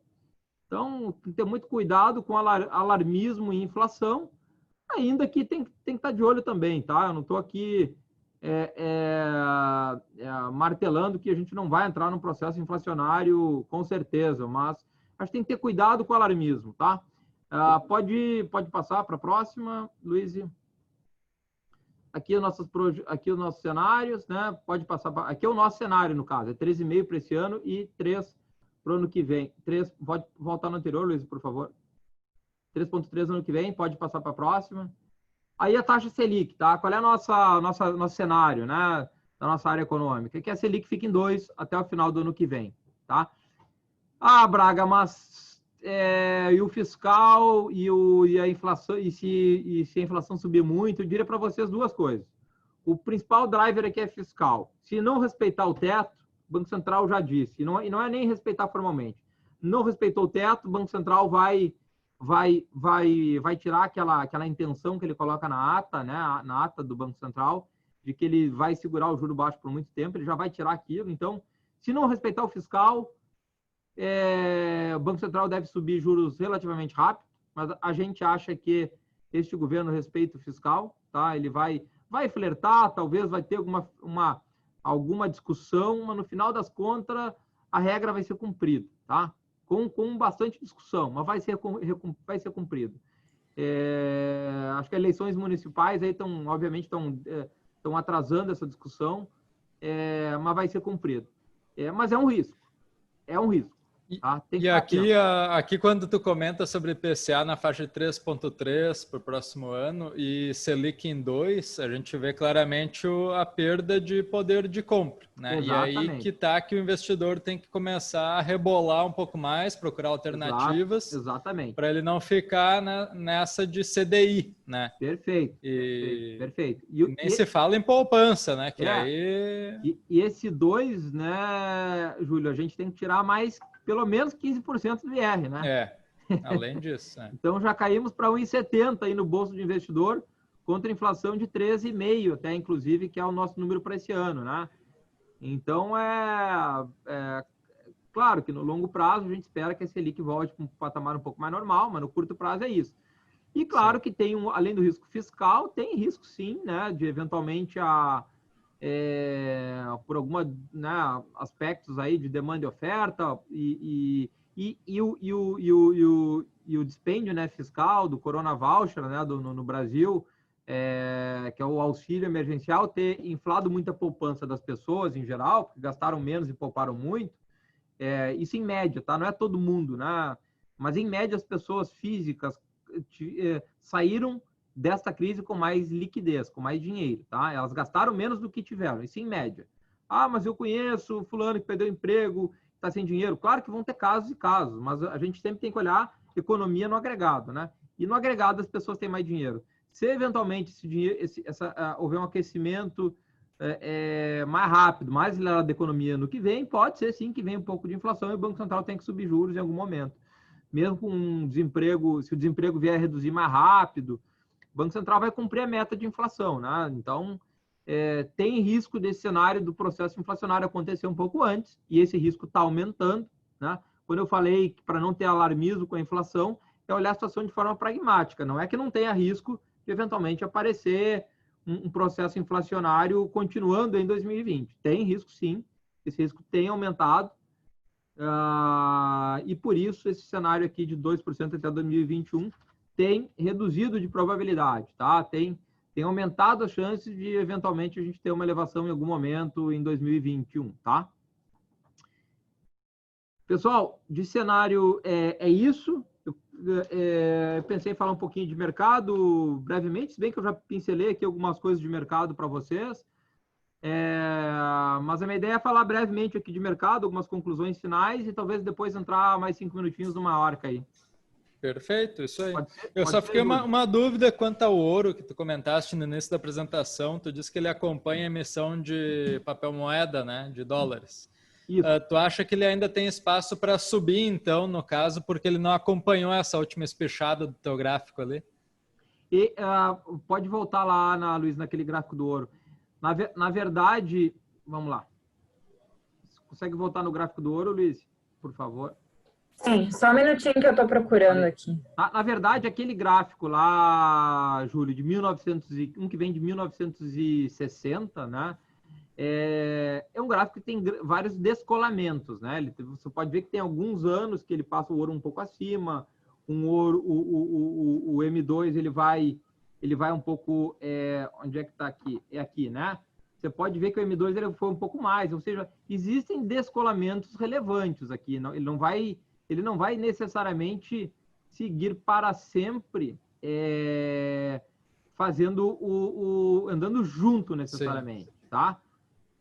Então, tem que ter muito cuidado com alarmismo e inflação, ainda que tem que estar de olho também, tá? Eu não estou aqui martelando que a gente não vai entrar num processo inflacionário com certeza, mas acho que tem que ter cuidado com o alarmismo, tá? Pode passar para a próxima, Luiz. Aqui os nossos cenários, né? Pode passar aqui é o nosso cenário, no caso, é 3,5 para esse ano e 3 para o ano que vem. 3, pode voltar no anterior, Luiz, por favor. 3,3 no ano que vem, pode passar para a próxima. Aí a taxa Selic, tá? Qual é nosso cenário, né? Da nossa área econômica? Que a Selic fica em 2 até o final do ano que vem, tá? Braga, mas e o fiscal e a inflação, e se a inflação subir muito, eu diria para vocês duas coisas. O principal driver aqui é fiscal. Se não respeitar o teto, o Banco Central já disse, e não é nem respeitar formalmente. Não respeitou o teto, o Banco Central vai tirar aquela intenção que ele coloca na ata, né, na ata do Banco Central, de que ele vai segurar o juro baixo por muito tempo, ele já vai tirar aquilo. Então, se não respeitar o fiscal, o Banco Central deve subir juros relativamente rápido, mas a gente acha que este governo respeita o fiscal, tá? Ele vai flertar, talvez vai ter alguma discussão, mas no final das contas a regra vai ser cumprida, tá? Com bastante discussão, mas vai ser cumprido. Acho que as eleições municipais aí obviamente estão atrasando essa discussão, mas vai ser cumprido. Mas é um risco. Tá? E aqui, quando tu comenta sobre IPCA na faixa de 3,3 para o próximo ano e Selic em 2, a gente vê claramente a perda de poder de compra, né? Exatamente. E aí que o investidor tem que começar a rebolar um pouco mais, procurar alternativas. Exatamente. Para ele não ficar nessa de CDI, né? Perfeito. Nem se fala em poupança, né? E esse 2, né, Júlio, a gente tem que tirar mais pelo menos 15% do IR, né? Além disso. Então já caímos para 1,70 aí no bolso do investidor, contra inflação de 13,5 até, inclusive, que é o nosso número para esse ano, né? Então, claro que no longo prazo a gente espera que a Selic volte para um patamar um pouco mais normal, mas no curto prazo é isso. E claro que tem, além do risco fiscal, tem risco sim, né, de eventualmente por alguma, né, aspectos aí de demanda e oferta e o dispêndio, né, fiscal do Corona Voucher, né, no Brasil, que é o auxílio emergencial, ter inflado muita poupança das pessoas em geral, porque gastaram menos e pouparam muito. Isso em média, tá? Não é todo mundo, né? Mas em média as pessoas físicas saíram desta crise com mais liquidez, com mais dinheiro, tá? Elas gastaram menos do que tiveram, isso em média. Ah, mas eu conheço fulano que perdeu emprego, está sem dinheiro. Claro que vão ter casos e casos, mas a gente sempre tem que olhar economia no agregado, né? E no agregado as pessoas têm mais dinheiro. Se eventualmente houver um aquecimento mais rápido, mais acelerado da economia no que vem, pode ser sim que venha um pouco de inflação e o Banco Central tem que subir juros em algum momento. Mesmo com desemprego, se o desemprego vier a reduzir mais rápido, o Banco Central vai cumprir a meta de inflação, né? Então, tem risco desse cenário do processo inflacionário acontecer um pouco antes, e esse risco está aumentando, né? Quando eu falei que para não ter alarmismo com a inflação, é olhar a situação de forma pragmática, não é que não tenha risco de eventualmente aparecer um processo inflacionário continuando em 2020. Tem risco sim, esse risco tem aumentado, e por isso esse cenário aqui de 2% até 2021 tem reduzido de probabilidade, tá? Tem aumentado as chances de, eventualmente, a gente ter uma elevação em algum momento em 2021, tá? Pessoal, de cenário é isso. Eu pensei em falar um pouquinho de mercado brevemente, se bem que eu já pincelei aqui algumas coisas de mercado para vocês. Mas a minha ideia é falar brevemente aqui de mercado, algumas conclusões finais e talvez depois entrar mais 5 minutinhos numa arca aí. Perfeito, isso aí. Eu só fiquei uma dúvida quanto ao ouro que tu comentaste no início da apresentação. Tu disse que ele acompanha a emissão de papel moeda, né, de dólares. Tu acha que ele ainda tem espaço para subir, então, no caso, porque ele não acompanhou essa última espichada do teu gráfico ali? Pode voltar lá, Luiz, naquele gráfico do ouro. Na verdade, vamos lá. Consegue voltar no gráfico do ouro, Luiz? Por favor. Sim, só um minutinho que eu estou procurando aqui. Na verdade, aquele gráfico lá, Júlio, de 1901, que vem de 1960, né? É um gráfico que tem vários descolamentos, né? Você pode ver que tem alguns anos que ele passa o ouro um pouco acima, o M2 ele vai um pouco, onde é que está aqui? É aqui, né? Você pode ver que o M2 ele foi um pouco mais, ou seja, existem descolamentos relevantes aqui. Ele não vai necessariamente seguir para sempre andando junto necessariamente, sim, tá?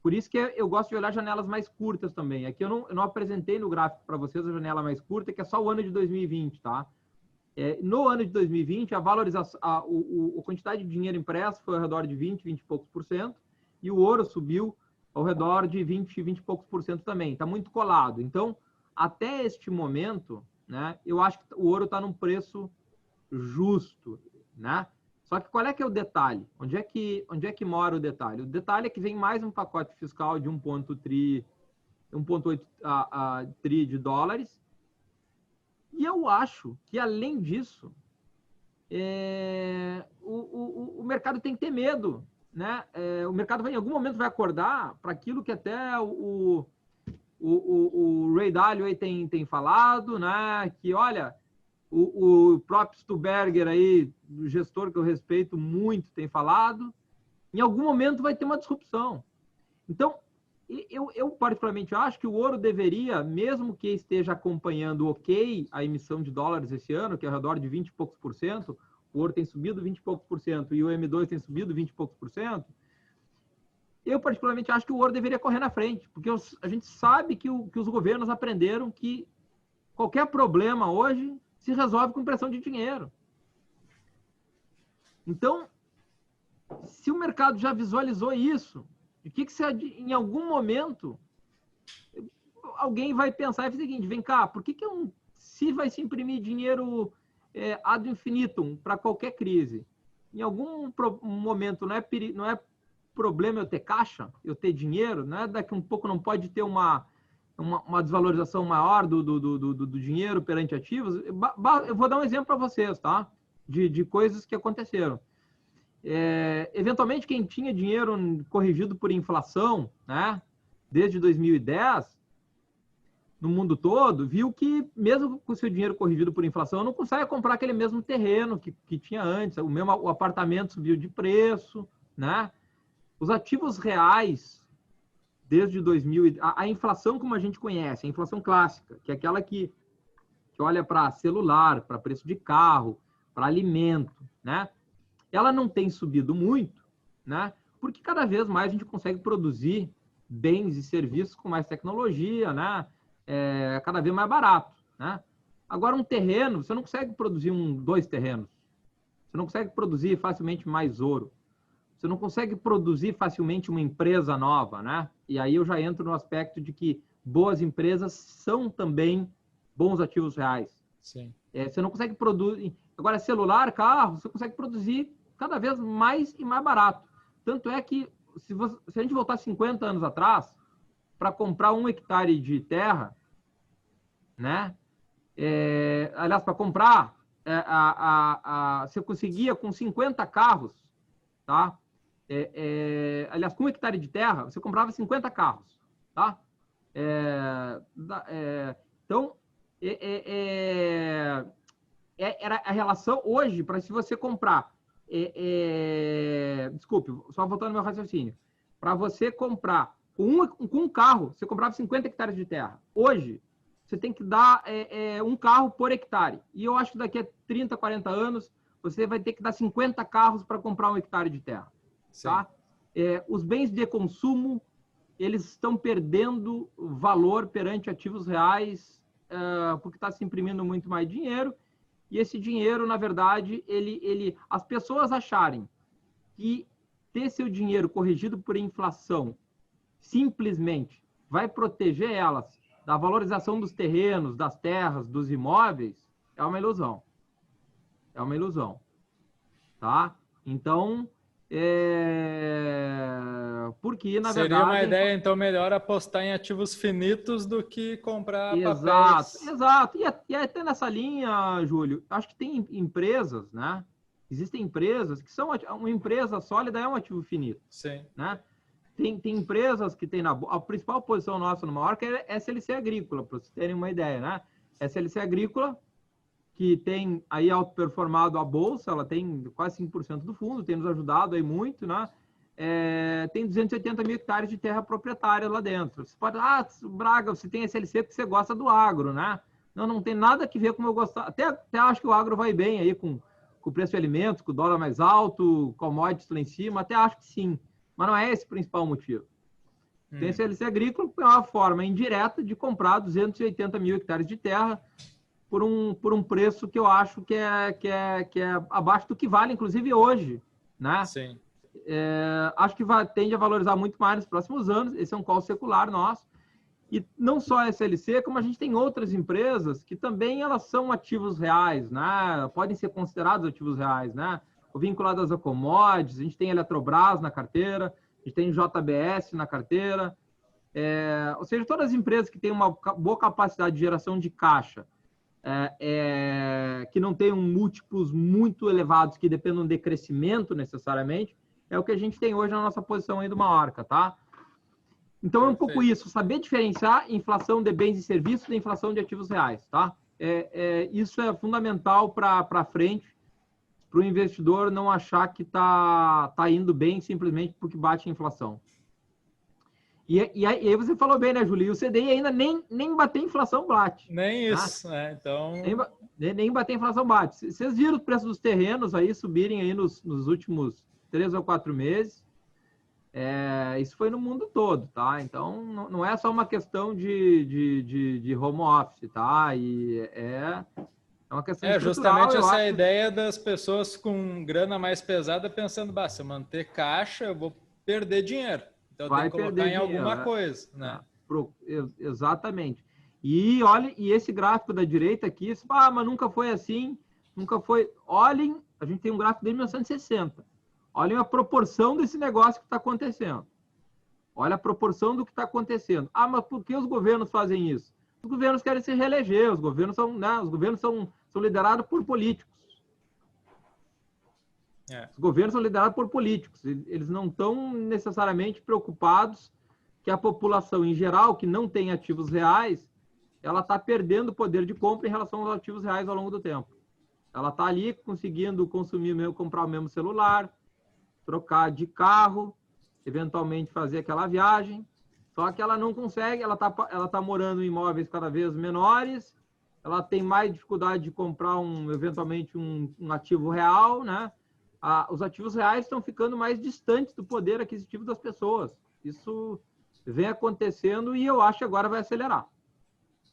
Por isso que eu gosto de olhar janelas mais curtas também. Aqui eu não apresentei no gráfico para vocês a janela mais curta, que é só o ano de 2020, tá? No ano de 2020, a valorização, a quantidade de dinheiro impresso foi ao redor de 20 e poucos por cento, e o ouro subiu ao redor de 20 e poucos por cento também. Está muito colado. Então, até este momento, né, eu acho que o ouro está num preço justo, né? Só que qual é que é o detalhe? Onde é que mora o detalhe? O detalhe é que vem mais um pacote fiscal de 1,8 tri de dólares. E eu acho que, além disso, o mercado tem que ter medo, né? O mercado em algum momento vai acordar para aquilo que até o Ray Dalio aí tem falado, né? Que, olha, o próprio Stuberger aí, o gestor que eu respeito muito, tem falado, em algum momento vai ter uma disrupção. Então, eu particularmente acho que o ouro deveria, mesmo que esteja acompanhando a emissão de dólares esse ano, que é ao redor de 20 e poucos por cento, o ouro tem subido 20 e poucos por cento e o M2 tem subido 20 e poucos por cento, eu particularmente acho que o ouro deveria correr na frente, porque a gente sabe que os governos aprenderam que qualquer problema hoje se resolve com impressão de dinheiro. Então, se o mercado já visualizou isso, de que em algum momento alguém vai pensar o seguinte, vem cá, por que se vai se imprimir dinheiro ad infinitum para qualquer crise? Em algum momento não é problema eu ter caixa, eu ter dinheiro, né? Daqui um pouco não pode ter uma desvalorização maior do dinheiro perante ativos. Eu vou dar um exemplo para vocês, tá? de coisas que aconteceram. Eventualmente, quem tinha dinheiro corrigido por inflação, né, desde 2010, no mundo todo, viu que, mesmo com o seu dinheiro corrigido por inflação, não consegue comprar aquele mesmo terreno que tinha antes, o apartamento subiu de preço, né? Os ativos reais, desde 2000, a inflação como a gente conhece, a inflação clássica, que é aquela que olha para celular, para preço de carro, para alimento, né? Ela não tem subido muito, né? Porque cada vez mais a gente consegue produzir bens e serviços com mais tecnologia, né? Cada vez mais barato, né? Agora, um terreno, você não consegue produzir 2 terrenos. Você não consegue produzir facilmente mais ouro. Você não consegue produzir facilmente uma empresa nova, né? E aí eu já entro no aspecto de que boas empresas são também bons ativos reais. Sim. Você não consegue produzir... Agora, celular, carro, você consegue produzir cada vez mais e mais barato. Tanto é que, se a gente voltar 50 anos atrás, para comprar 1 hectare de terra, né? Aliás, para comprar, você conseguia com 50 carros, tá? Aliás, com 1 hectare de terra, você comprava 50 carros, tá? Então, era a relação hoje, para se você comprar, desculpe, só voltando ao meu raciocínio, para você comprar com um carro, você comprava 50 hectares de terra. Hoje, você tem que dar 1 carro por hectare. E eu acho que daqui a 30, 40 anos, você vai ter que dar 50 carros para comprar 1 hectare de terra. Tá? Os bens de consumo, eles estão perdendo valor perante ativos reais, porque está se imprimindo muito mais dinheiro. E esse dinheiro, na verdade, as pessoas acharem que ter seu dinheiro corrigido por inflação simplesmente vai proteger elas da valorização dos terrenos, das terras, dos imóveis, é uma ilusão. É uma ilusão. Tá? Então, porque, na verdade... Seria uma ideia, então, melhor apostar em ativos finitos do que comprar papéis. Exato. E até nessa linha, Júlio, acho que tem empresas, né? Existem empresas que são... Uma empresa sólida é um ativo finito. Sim. Né? Tem empresas que tem a principal posição nossa no maior, que é SLC Agrícola, para vocês terem uma ideia, né? SLC Agrícola, que tem aí autoperformado a bolsa, ela tem quase 5% do fundo, tem nos ajudado aí muito, né? Tem 280 mil hectares de terra proprietária lá dentro. Você pode, Braga, você tem SLC porque você gosta do agro, né? Não tem nada que ver com eu gostar. Até acho que o agro vai bem aí com o preço de alimentos, com o dólar mais alto, commodities lá em cima, até acho que sim. Mas não é esse o principal motivo. Tem SLC Agrícola, é uma forma indireta de comprar 280 mil hectares de terra por um preço que eu acho que é abaixo do que vale, inclusive hoje, né? Sim. Acho que tende a valorizar muito mais nos próximos anos. Esse é um call secular nosso. E não só a SLC, como a gente tem outras empresas que também elas são ativos reais, né? Podem ser considerados ativos reais, né? Vinculadas a commodities, a gente tem Eletrobras na carteira, a gente tem JBS na carteira. Ou seja, todas as empresas que têm uma boa capacidade de geração de caixa, que não tenham múltiplos muito elevados, que dependam de crescimento necessariamente, é o que a gente tem hoje na nossa posição aí do Maiorca, tá? Então, é um pouco isso, saber diferenciar inflação de bens e serviços da inflação de ativos reais, tá? Isso é fundamental para frente, para o investidor não achar que tá indo bem simplesmente porque bate a inflação. E aí você falou bem, né, Júlio? O CDI ainda nem bater a inflação bate. Nem isso, né? Então... Nem bater a inflação bate. Vocês viram o preço dos terrenos aí subirem aí nos últimos 3 ou 4 meses. Isso foi no mundo todo, tá? Então, não é só uma questão de home office, tá? É uma questão justamente essa ideia das pessoas com grana mais pesada pensando, se eu manter caixa, eu vou perder dinheiro. Então, eu tenho que colocar em alguma coisa, né? Exatamente. E olha, e esse gráfico da direita aqui, mas nunca foi assim, nunca foi... Olhem, a gente tem um gráfico de 1960. Olhem a proporção desse negócio que está acontecendo. Olha a proporção do que está acontecendo. Mas por que os governos fazem isso? Os governos querem se reeleger, os governos são liderados por políticos. Os governos são liderados por políticos. Eles não estão necessariamente preocupados que a população em geral, que não tem ativos reais, ela está perdendo poder de compra em relação aos ativos reais ao longo do tempo. Ela está ali conseguindo consumir, comprar o mesmo celular, trocar de carro, eventualmente fazer aquela viagem, só que ela não consegue, ela tá morando em imóveis cada vez menores, ela tem mais dificuldade de comprar eventualmente um ativo real, né? Os ativos reais estão ficando mais distantes do poder aquisitivo das pessoas. Isso vem acontecendo e eu acho que agora vai acelerar.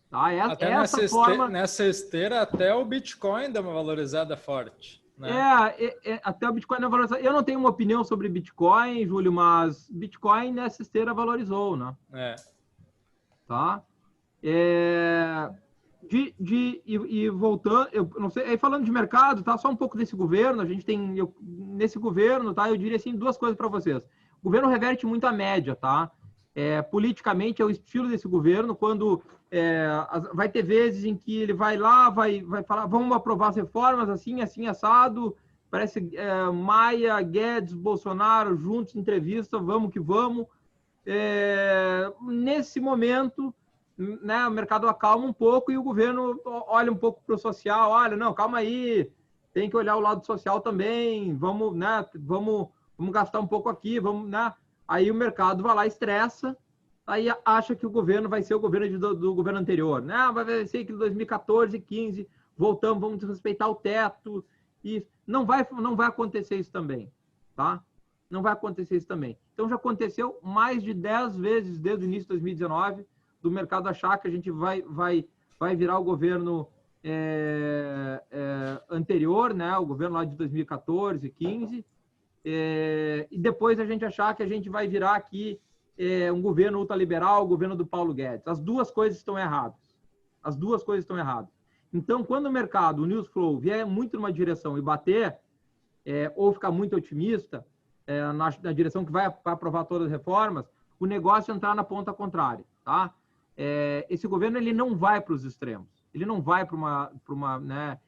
Tá? Até nessa esteira, até o Bitcoin dá uma valorizada forte. Né? Até o Bitcoin não valorizou. Eu não tenho uma opinião sobre Bitcoin, Júlio, mas Bitcoin nessa esteira valorizou, né? Tá? E voltando, eu não sei, aí falando de mercado, tá? Só um pouco desse governo, a gente tem, nesse governo, tá? Eu diria assim, duas coisas para vocês. O governo reverte muito a média, tá? Politicamente é o estilo desse governo, quando vai ter vezes em que ele vai lá, vai falar, vamos aprovar as reformas, assim, assado, parece Maia, Guedes, Bolsonaro, juntos, entrevista, vamos que vamos. Nesse momento, né, o mercado acalma um pouco e o governo olha um pouco para o social, olha, não, calma aí, tem que olhar o lado social também, vamos, né, vamos gastar um pouco aqui, vamos, né? Aí o mercado vai lá, estressa, aí acha que o governo vai ser o governo do governo anterior. Né? Vai ser que em 2014, 15, voltamos, vamos respeitar o teto. E não vai acontecer isso também. Tá? Não vai acontecer isso também. Então, já aconteceu mais de 10 vezes desde o início de 2019, do mercado achar que a gente vai virar o governo anterior, né? O governo lá de 2014, 15, e depois a gente achar que a gente vai virar aqui um governo ultraliberal, o governo do Paulo Guedes. As duas coisas estão erradas. As duas coisas estão erradas. Então, quando o mercado, o news flow, vier muito numa direção e bater, ou ficar muito otimista na direção que vai aprovar todas as reformas, o negócio entrar na ponta contrária. Tá? Esse governo ele não vai para os extremos. Ele não vai para uma né?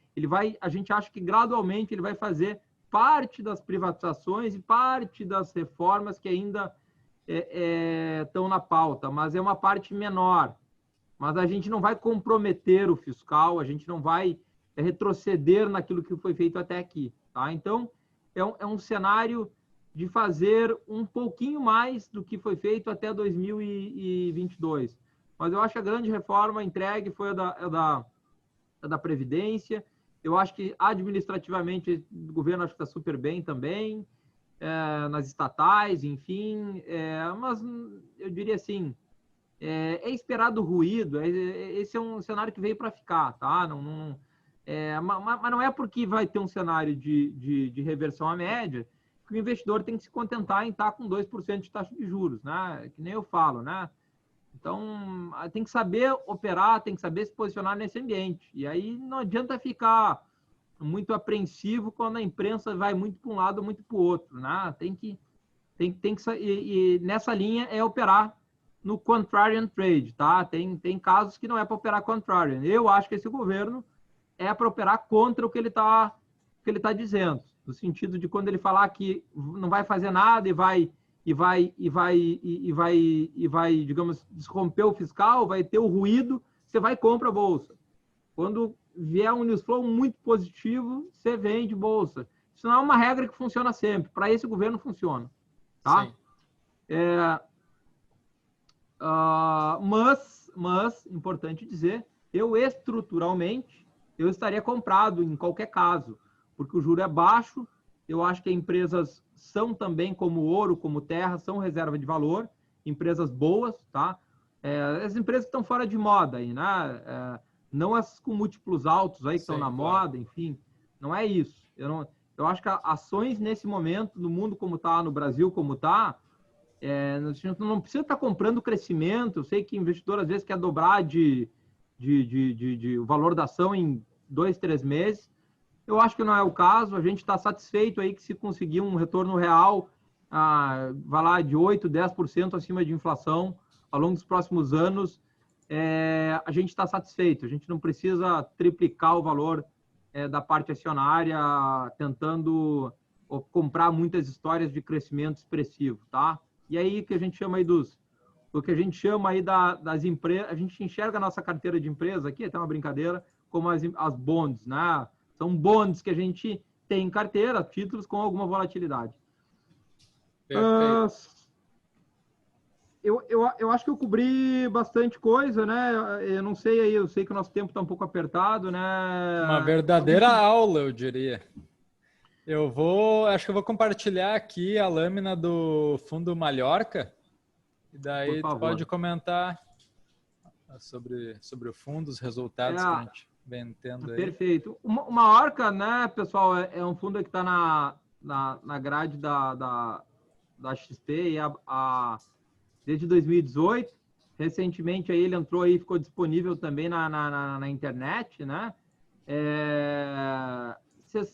A gente acha que gradualmente ele vai fazer parte das privatizações e parte das reformas que ainda estão na pauta, mas é uma parte menor. Mas a gente não vai comprometer o fiscal, a gente não vai retroceder naquilo que foi feito até aqui. Tá? Então, é um cenário de fazer um pouquinho mais do que foi feito até 2022. Mas eu acho que a grande reforma entregue foi a da Previdência. Eu acho que administrativamente o governo acho que está super bem também, nas estatais, enfim, mas eu diria assim, esperado o ruído, esse é um cenário que veio para ficar, tá? Mas não é porque vai ter um cenário de reversão à média que o investidor tem que se contentar em estar com 2% de taxa de juros, né? Que nem eu falo, né? Então, tem que saber operar, tem que saber se posicionar nesse ambiente. E aí não adianta ficar muito apreensivo quando a imprensa vai muito para um lado ou muito para o outro, né? E nessa linha é operar no contrarian trade, tá? Tem casos que não é para operar contrarian. Eu acho que esse governo é para operar contra o que ele tá dizendo, no sentido de quando ele falar que não vai fazer nada e vai, digamos, desromper o fiscal, vai ter o ruído, você vai e compra a bolsa. Quando vier um news flow muito positivo, você vende bolsa. Isso não é uma regra que funciona sempre. Para esse governo funciona. Tá? Mas, importante dizer, eu estruturalmente, eu estaria comprado em qualquer caso, porque o juro é baixo, eu acho que empresas são também, como ouro, como terra, são reserva de valor, empresas boas, tá? As empresas que estão fora de moda aí, né? Não as com múltiplos altos aí que estão na moda, enfim, não é isso. Eu acho que ações nesse momento, no mundo como está, no Brasil como está, a gente não precisa estar comprando crescimento. Eu sei que investidor às vezes quer dobrar o valor da ação em 2, 3 meses. Eu acho que não é o caso. A gente está satisfeito aí que se conseguir um retorno real, vai lá de 8, 10% acima de inflação ao longo dos próximos anos, a gente está satisfeito. A gente não precisa triplicar o valor da parte acionária tentando ou comprar muitas histórias de crescimento expressivo, tá? E aí que a gente chama aí o que a gente chama aí das empresas, a gente enxerga a nossa carteira de empresa aqui, até uma brincadeira, como as bonds, né? São bonds que a gente tem em carteira, títulos com alguma volatilidade. Eu acho que eu cobri bastante coisa, né? Eu não sei aí, eu sei que o nosso tempo está um pouco apertado, né? Uma verdadeira aula, eu diria. Acho que eu vou compartilhar aqui a lâmina do Fundo Mallorca, e daí tu pode comentar sobre o fundo, os resultados que a gente vem tendo aí. Perfeito. O Mallorca, né, pessoal, é um fundo que está na grade da XP desde 2018. Recentemente aí ele entrou aí, ficou disponível também na internet, né?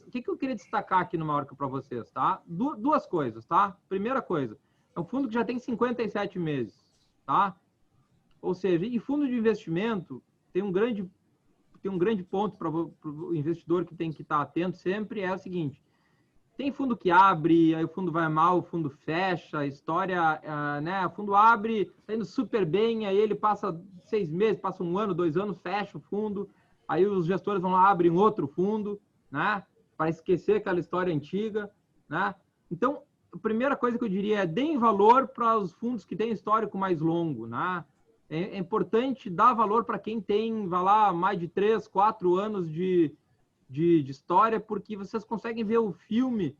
O que eu queria destacar aqui no Mallorca para vocês, tá? Duas coisas, tá? Primeira coisa, é um fundo que já tem 57 meses, tá? Ou seja, e fundo de investimento tem um grande ponto para o investidor que tem que estar atento sempre, é o seguinte: tem fundo que abre, aí o fundo vai mal, o fundo fecha, a história, né? O fundo abre, está indo super bem, aí ele passa 6 meses, passa 1 ano, 2 anos, fecha o fundo, aí os gestores vão lá, abrem outro fundo, né? Para esquecer aquela história antiga, né? Então, a primeira coisa que eu diria é deem valor para os fundos que têm histórico mais longo, né? É importante dar valor para quem tem, vai lá, mais de 3, 4 anos de história, porque vocês conseguem ver o filme,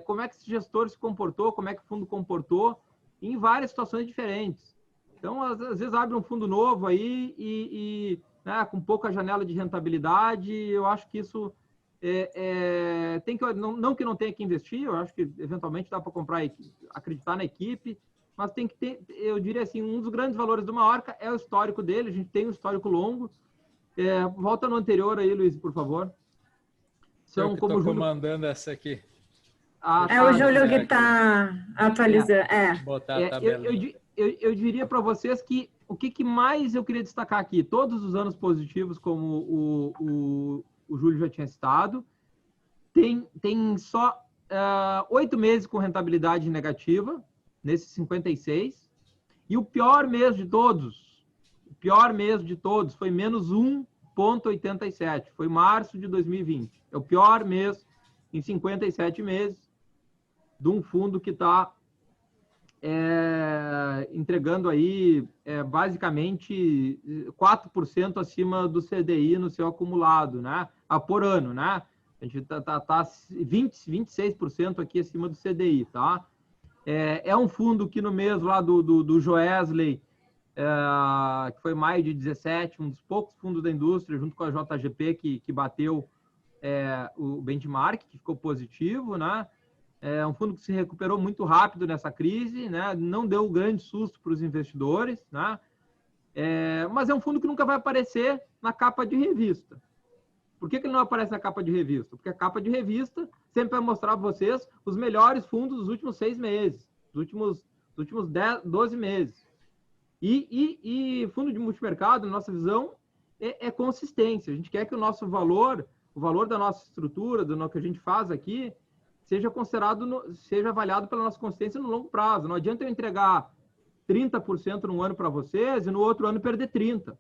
como é que esse gestor se comportou, como é que o fundo comportou, em várias situações diferentes. Então, às vezes abre um fundo novo aí né, com pouca janela de rentabilidade, eu acho que isso tem que, não que não tenha que investir, eu acho que eventualmente dá para comprar, acreditar na equipe, mas tem que ter, eu diria assim, um dos grandes valores do Mallorca é o histórico dele, a gente tem um histórico longo. Volta no anterior aí, Luiz, por favor. São como Júlio... comandando essa aqui. O Júlio que está atualizando. Botar a tabela. Eu diria para vocês que o que mais eu queria destacar aqui, todos os anos positivos, como o Júlio já tinha citado, tem só 8 meses com rentabilidade negativa, nesses 56, e o pior mês de todos foi menos 1,87, foi março de 2020. É o pior mês em 57 meses de um fundo que está entregando aí basicamente 4% acima do CDI no seu acumulado, né? Por ano, né? A gente tá 26% aqui acima do CDI, tá? É um fundo que no mês lá do Joesley, que foi maio de 17, um dos poucos fundos da indústria, junto com a JGP, que bateu o benchmark, que ficou positivo, né? É um fundo que se recuperou muito rápido nessa crise, né? Não deu um grande susto para os investidores, né? Mas é um fundo que nunca vai aparecer na capa de revista. Por que ele não aparece na capa de revista? Porque a capa de revista sempre vai mostrar para vocês os melhores fundos dos últimos 6 meses, dos últimos 12 meses. E fundo de multimercado, na nossa visão, é consistência. A gente quer que o nosso valor, o valor da nossa estrutura, do que a gente faz aqui, seja considerado, seja avaliado pela nossa consistência no longo prazo. Não adianta eu entregar 30% num ano para vocês e no outro ano perder 30%.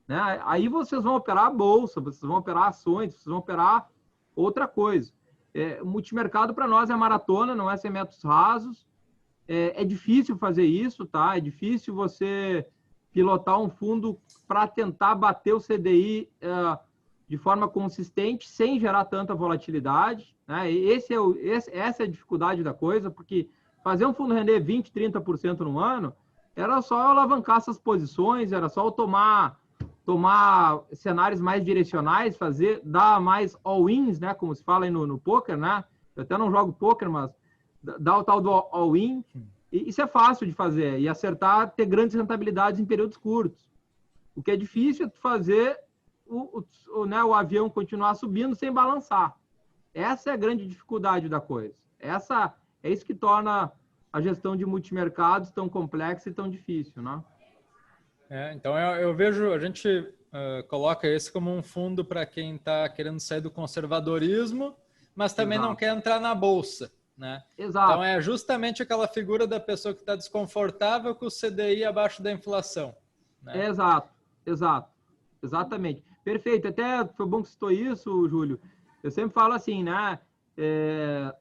Né? Aí vocês vão operar a bolsa, vocês vão operar ações, vocês vão operar outra coisa. O multimercado para nós é maratona, não é 100 metros rasos. É difícil fazer isso, tá? É difícil você pilotar um fundo para tentar bater o CDI de forma consistente, sem gerar tanta volatilidade. Né? Essa é a dificuldade da coisa, porque fazer um fundo render 20%, 30% no ano, era só eu alavancar essas posições, era só eu tomar cenários mais direcionais, dar mais all-ins, né? Como se fala aí no poker, né? Eu até não jogo poker, mas dá o tal do all-in. E isso é fácil de fazer e acertar, ter grandes rentabilidades em períodos curtos. O que é difícil é fazer o avião continuar subindo sem balançar. Essa é a grande dificuldade da coisa. É isso que torna a gestão de multimercados tão complexa e tão difícil, né? Então eu vejo, a gente coloca esse como um fundo para quem está querendo sair do conservadorismo, mas também não quer entrar na bolsa, né? Exato. Então é justamente aquela figura da pessoa que está desconfortável com o CDI abaixo da inflação, né? Exatamente. Perfeito. Até foi bom que citou isso, Júlio. Eu sempre falo assim, né?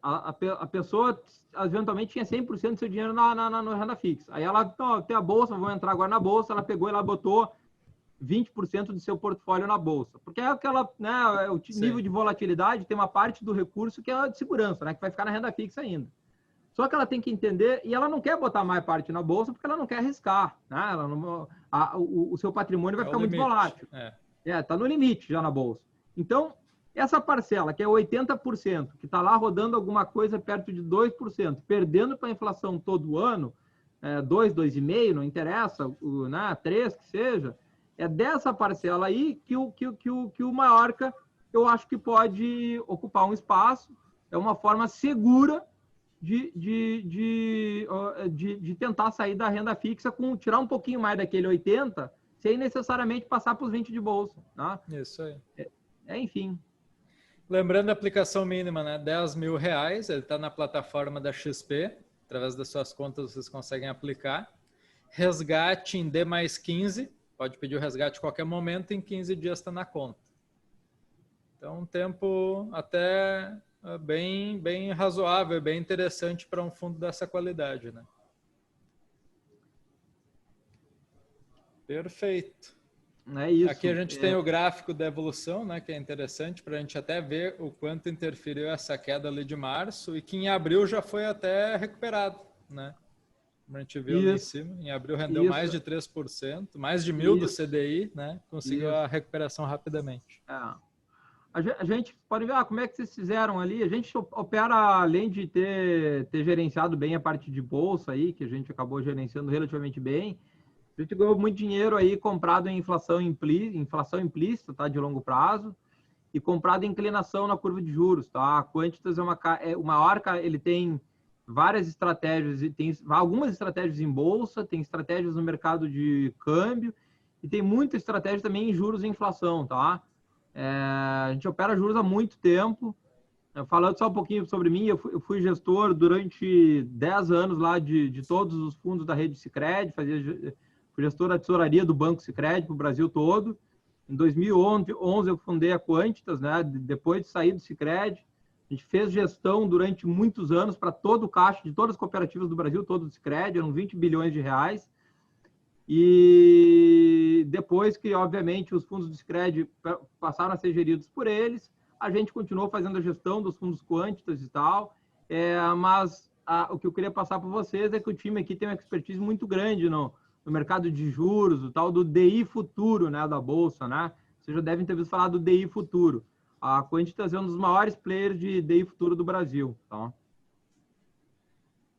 A pessoa eventualmente tinha 100% do seu dinheiro na renda fixa. Aí ela tem a bolsa, vou entrar agora na bolsa, ela pegou e ela botou 20% do seu portfólio na bolsa. Porque é aquela, né, o nível de volatilidade tem uma parte do recurso que é de segurança, né, que vai ficar na renda fixa ainda. Só que ela tem que entender, e ela não quer botar mais parte na bolsa porque ela não quer arriscar, né? Ela não, o seu patrimônio vai ficar muito volátil. Tá no limite já na bolsa. Então, essa parcela, que é 80%, que está lá rodando alguma coisa perto de 2%, perdendo para a inflação todo ano, 2, 2,5%, não interessa, né, 3% que seja, é dessa parcela aí que o Maiorca, eu acho que pode ocupar um espaço, é uma forma segura de tentar sair da renda fixa, tirar um pouquinho mais daquele 80%, sem necessariamente passar para os 20% de bolsa. Né? Isso aí. Enfim. Lembrando a aplicação mínima, né? R$10.000, ele está na plataforma da XP, através das suas contas vocês conseguem aplicar. Resgate em D mais 15, pode pedir o resgate a qualquer momento, em 15 dias está na conta. Então, um tempo até bem razoável, bem interessante para um fundo dessa qualidade, né? Perfeito. É isso. Aqui a gente tem o gráfico da evolução, né, que é interessante para a gente até ver o quanto interferiu essa queda ali de março e que em abril já foi até recuperado, né? A gente viu ali em cima, em abril rendeu mais de 3%, mais de 1.000 do CDI, né? Conseguiu a recuperação rapidamente. A gente pode ver como é que vocês fizeram ali. A gente opera, além de ter gerenciado bem a parte de bolsa aí, que a gente acabou gerenciando relativamente bem, a gente ganhou muito dinheiro aí comprado em inflação implícita, tá, de longo prazo, e comprado em inclinação na curva de juros, tá? A Quantitas o Maiorca, ele tem várias estratégias, e tem algumas estratégias em bolsa, tem estratégias no mercado de câmbio e tem muita estratégia também em juros e inflação, tá? A gente opera juros há muito tempo. Falando só um pouquinho sobre mim, eu fui gestor durante 10 anos lá de todos os fundos da rede Sicredi, fui gestor da tesouraria do Banco Sicredi para o Brasil todo. Em 2011 eu fundei a Quantitas, né? Depois de sair do Sicredi, a gente fez gestão durante muitos anos para todo o caixa de todas as cooperativas do Brasil, todo o Sicredi, eram 20 bilhões de reais. E depois que, obviamente, os fundos do Sicredi passaram a ser geridos por eles, a gente continuou fazendo a gestão dos fundos Quantitas e tal, mas o que eu queria passar para vocês é que o time aqui tem uma expertise muito grande no mercado de juros, o tal do DI futuro, né, da Bolsa, né? Vocês já devem ter ouvido falar do DI futuro. A Quantitas é um dos maiores players de DI futuro do Brasil. Tá?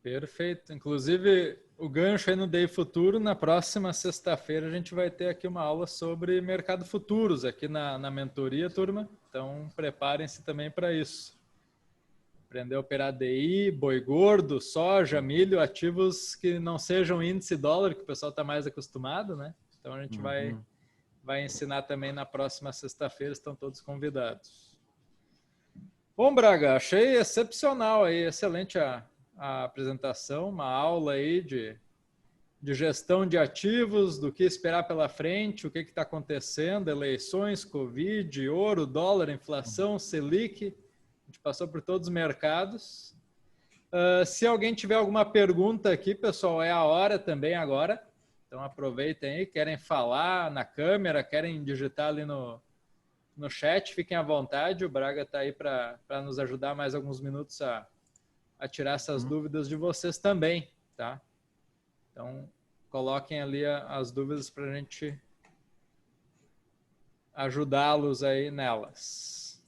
Perfeito. Inclusive, o gancho aí no DI Futuro, na próxima sexta-feira a gente vai ter aqui uma aula sobre mercado futuros aqui na mentoria, turma. Então, preparem-se também para isso. Aprender a operar DI, boi gordo, soja, milho, ativos que não sejam índice dólar, que o pessoal está mais acostumado, né? Então, a gente vai ensinar também na próxima sexta-feira, estão todos convidados. Bom, Braga, achei excepcional aí, excelente a apresentação, uma aula aí de gestão de ativos, do que esperar pela frente, o que está acontecendo, eleições, Covid, ouro, dólar, inflação, Selic, a gente passou por todos os mercados. Se alguém tiver alguma pergunta aqui, pessoal, é a hora também agora, então aproveitem aí, querem falar na câmera, querem digitar ali no chat, fiquem à vontade, o Braga está aí para nos ajudar mais alguns minutos a tirar essas dúvidas de vocês também, tá? Então, coloquem ali as dúvidas para a gente ajudá-los aí nelas.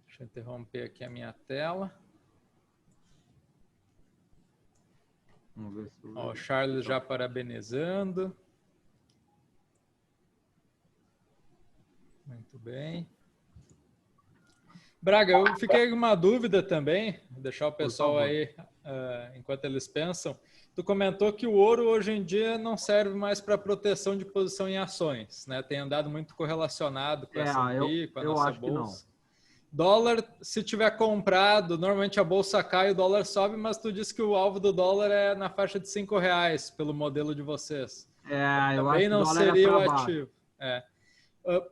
Deixa eu interromper aqui a minha tela. Vamos ver se o Charles já parabenizando. Muito bem. Braga, eu fiquei com uma dúvida também, vou deixar o pessoal aí, enquanto eles pensam. Tu comentou que o ouro hoje em dia não serve mais para proteção de posição em ações, né? Tem andado muito correlacionado com a S&P, com a nossa bolsa. dólar, se tiver comprado, normalmente a bolsa cai, o dólar sobe, mas tu disse que o alvo do dólar é na faixa de R$ 5 pelo modelo de vocês. Eu acho Também que o não dólar seria o para baixo. ativo.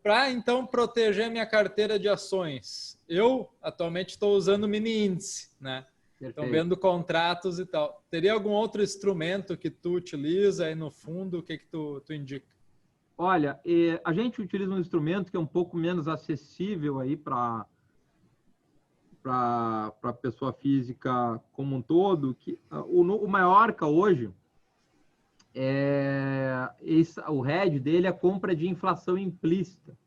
Para, então, proteger minha carteira de ações, eu atualmente estou usando mini índice, né? Estão vendo contratos e tal. Teria algum outro instrumento que tu utiliza aí no fundo? O que tu indica? Olha, a gente utiliza um instrumento que é um pouco menos acessível aí para a pessoa física como um todo, que o Maiorca hoje, o hedge dele é a compra de inflação implícita.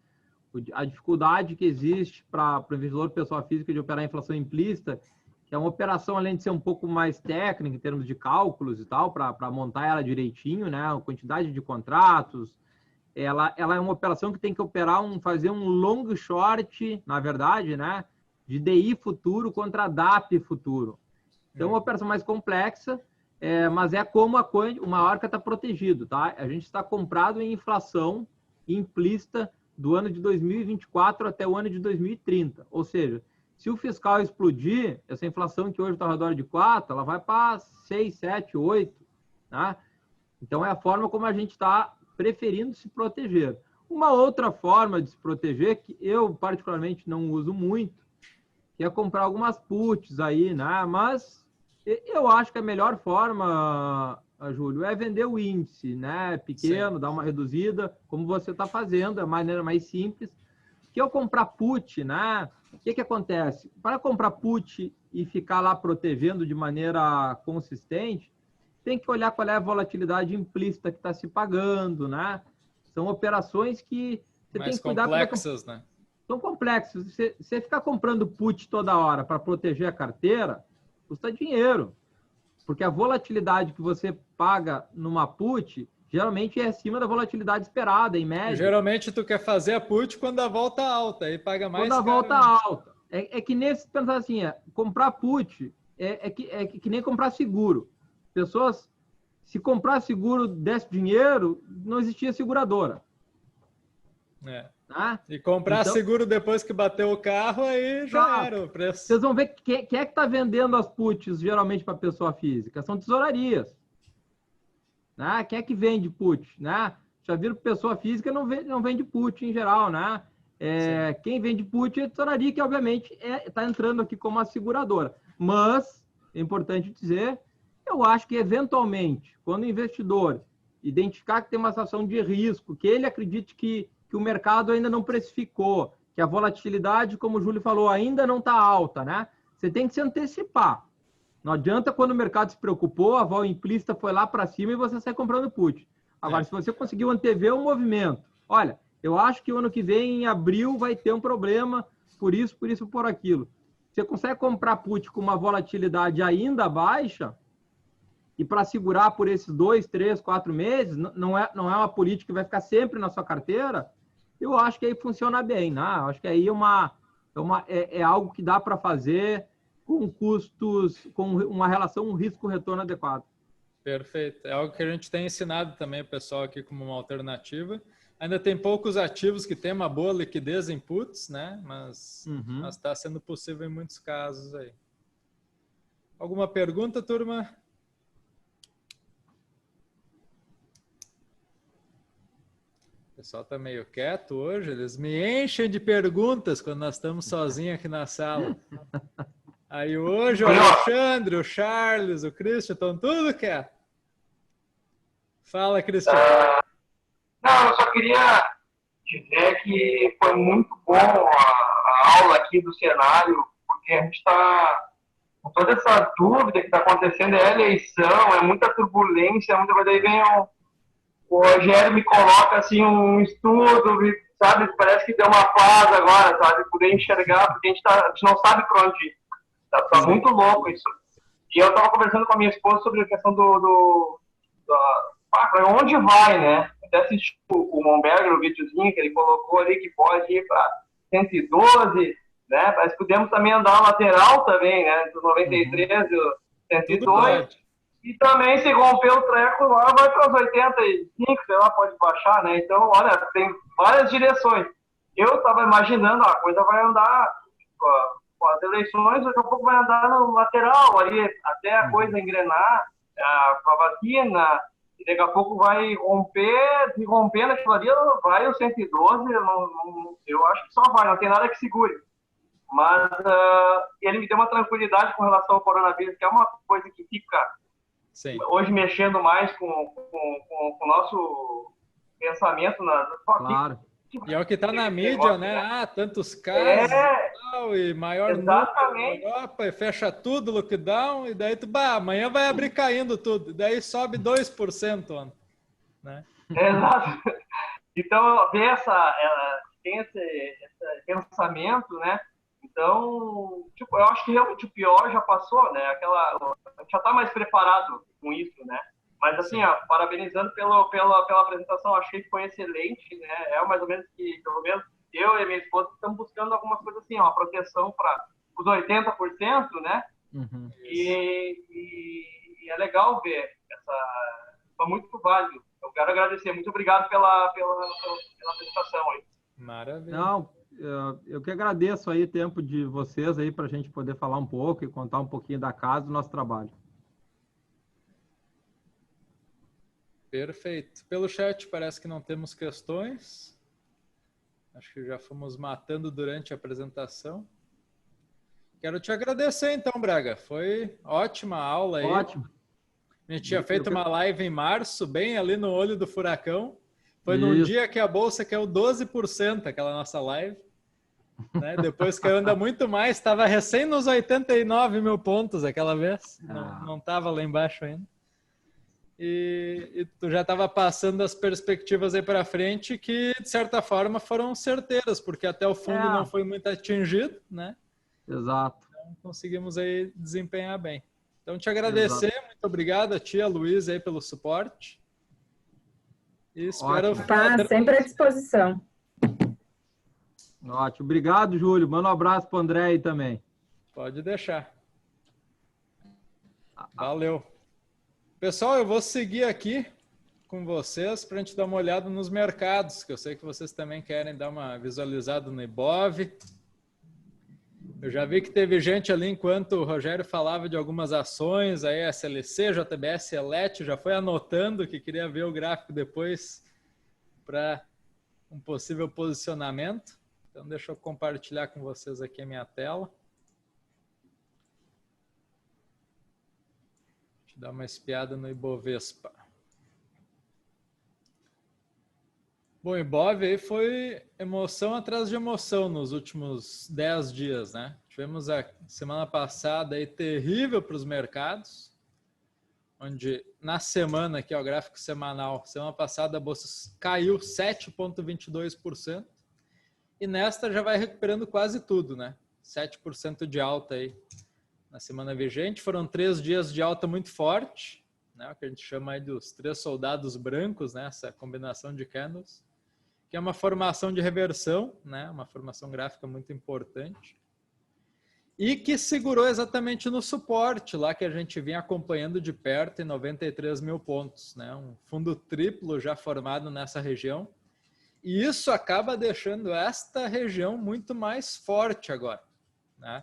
A dificuldade que existe para o investidor pessoa física de operar inflação implícita, que é uma operação, além de ser um pouco mais técnica em termos de cálculos e tal, para montar ela direitinho, né? A quantidade de contratos, ela é uma operação que tem que fazer um long short, na verdade, né? De DI futuro contra DAP futuro. Então, é uma operação mais complexa, mas é como o Maiorca está protegido, tá? A gente está comprado em inflação implícita do ano de 2024 até o ano de 2030. Ou seja, se o fiscal explodir, essa inflação que hoje está ao redor de 4, ela vai para 6, 7, 8, tá? Então, é a forma como a gente está preferindo se proteger. Uma outra forma de se proteger, que eu particularmente não uso muito, que é comprar algumas puts aí, né? Mas eu acho que a melhor forma, Júlio, é vender o índice, né? Pequeno, sim, dar uma reduzida, como você está fazendo, é a maneira mais simples. Que eu comprar put, né? O que acontece? Para comprar put e ficar lá protegendo de maneira consistente, tem que olhar qual é a volatilidade implícita que está se pagando, né? São operações que você mais tem que cuidar... complexas, né? São complexos. Você ficar comprando put toda hora para proteger a carteira, custa dinheiro. Porque a volatilidade que você paga numa put, geralmente é acima da volatilidade esperada, em média. Geralmente tu quer fazer a put quando a volta alta, aí paga mais quando a volta alta. É que nesse, pensar assim, comprar put é que nem comprar seguro. Pessoas, se comprar seguro desse dinheiro, não existia seguradora. Tá? E comprar então, seguro depois que bateu o carro, aí já era o preço. Vocês vão ver quem é que está vendendo as puts, geralmente, para pessoa física? São tesourarias. Né? Quem é que vende put? Né? Já viram que pessoa física não vende put em geral, né? Quem vende put é tesouraria, que obviamente está entrando aqui como uma seguradora. Mas, é importante dizer, eu acho que eventualmente, quando o investidor identificar que tem uma situação de risco, que ele acredite que o mercado ainda não precificou, que a volatilidade, como o Júlio falou, ainda não está alta, né? Você tem que se antecipar. Não adianta quando o mercado se preocupou, a vol implícita foi lá para cima e você sai comprando put. Agora, se você conseguiu antever um movimento, olha, eu acho que o ano que vem, em abril, vai ter um problema, por isso, por aquilo. Você consegue comprar put com uma volatilidade ainda baixa e para segurar por esses 2, 3, 4 meses, não é uma política que vai ficar sempre na sua carteira, eu acho que aí funciona bem, né? Eu acho que aí é algo que dá para fazer com custos, com uma relação risco-retorno adequado. Perfeito. É algo que a gente tem ensinado também o pessoal aqui como uma alternativa. Ainda tem poucos ativos que têm uma boa liquidez em puts, né? Mas está sendo possível em muitos casos aí. Alguma pergunta, turma? O pessoal está meio quieto hoje. Eles me enchem de perguntas quando nós estamos sozinhos aqui na sala. Aí hoje o Alexandre, o Charles, o Christian estão tudo quieto. Fala, Christian. Não, eu só queria dizer que foi muito bom a aula aqui do cenário, porque a gente está com toda essa dúvida que está acontecendo, é eleição, é muita turbulência, muita coisa. Aí vem o Rogério me coloca assim um estudo, sabe? Parece que deu uma paz agora, sabe? Poder enxergar, porque a gente não sabe para onde ir. Tá muito louco isso. E eu estava conversando com a minha esposa sobre a questão para onde vai, né? Até assisti o Monberger, o videozinho que ele colocou ali, que pode ir para 112, né? Mas podemos também andar na lateral também, né? Dos 93 e o 102. E também, se romper o treco lá, vai para os 85, sei lá, pode baixar, né? Então, olha, tem várias direções. Eu estava imaginando, a coisa vai andar com as eleições, daqui a pouco vai andar no lateral, ali até a coisa engrenar, com a vacina, e daqui a pouco vai romper, se romper naquilo ali, vai o 112, eu acho que só vai, não tem nada que segure. Mas ele me deu uma tranquilidade com relação ao coronavírus, que é uma coisa que fica Sim. hoje mexendo mais com o nosso pensamento. Claro. E é o que está na mídia, né? Ah, tantos casos e maior número na Europa, e fecha tudo, lockdown, e daí tu, amanhã vai abrir caindo tudo, e daí sobe 2%, né? Exato. Então, ver tem esse pensamento, né? Então, tipo, eu acho que realmente o pior já passou, né? A gente já está mais preparado com isso, né? Mas assim, parabenizando pela apresentação, achei que foi excelente, né? É mais ou menos que, pelo menos, eu e minha esposa estamos buscando algumas coisas assim, uma proteção para os 80%, né? Uhum. E é legal ver foi muito válido. Eu quero agradecer, muito obrigado pela apresentação aí. Maravilha. Não, eu que agradeço aí o tempo de vocês aí para a gente poder falar um pouco e contar um pouquinho da casa do nosso trabalho. Perfeito. Pelo chat parece que não temos questões. Acho que já fomos matando durante a apresentação. Quero te agradecer então, Braga. Foi ótima aula aí. Ótimo. A gente tinha feito uma live em março, bem ali no olho do furacão. Foi num dia que a Bolsa caiu 12%, aquela nossa live. Né? Depois caiu ainda muito mais. Estava recém nos 89 mil pontos aquela vez. Não estava lá embaixo ainda. E tu já estava passando as perspectivas aí para frente que, de certa forma, foram certeiras, porque até o fundo não foi muito atingido, né? Exato. Então, conseguimos aí desempenhar bem. Então, te agradecer, muito obrigado a ti, a Luísa, aí pelo suporte. E espero... sempre à disposição. Ótimo. Obrigado, Júlio. Manda um abraço para o André aí também. Pode deixar. Valeu. Pessoal, eu vou seguir aqui com vocês para a gente dar uma olhada nos mercados, que eu sei que vocês também querem dar uma visualizada no Ibov. Eu já vi que teve gente ali, enquanto o Rogério falava de algumas ações, aí a SLC, JBS, Elet, já foi anotando que queria ver o gráfico depois para um possível posicionamento. Então, deixa eu compartilhar com vocês aqui a minha tela. Dar uma espiada no Ibovespa. Bom, Ibov aí foi emoção atrás de emoção nos últimos 10 dias, né? Tivemos a semana passada aí terrível para os mercados, onde na semana, aqui ó, o gráfico semanal, semana passada a bolsa caiu 7,22% e nesta já vai recuperando quase tudo, né? 7% de alta aí. Na semana vigente, foram 3 dias de alta muito forte, né, o que a gente chama aí dos 3 soldados brancos, né, essa combinação de candles, que é uma formação de reversão, né, uma formação gráfica muito importante, e que segurou exatamente no suporte, lá que a gente vinha acompanhando de perto em 93 mil pontos, né, um fundo triplo já formado nessa região, e isso acaba deixando esta região muito mais forte agora, né?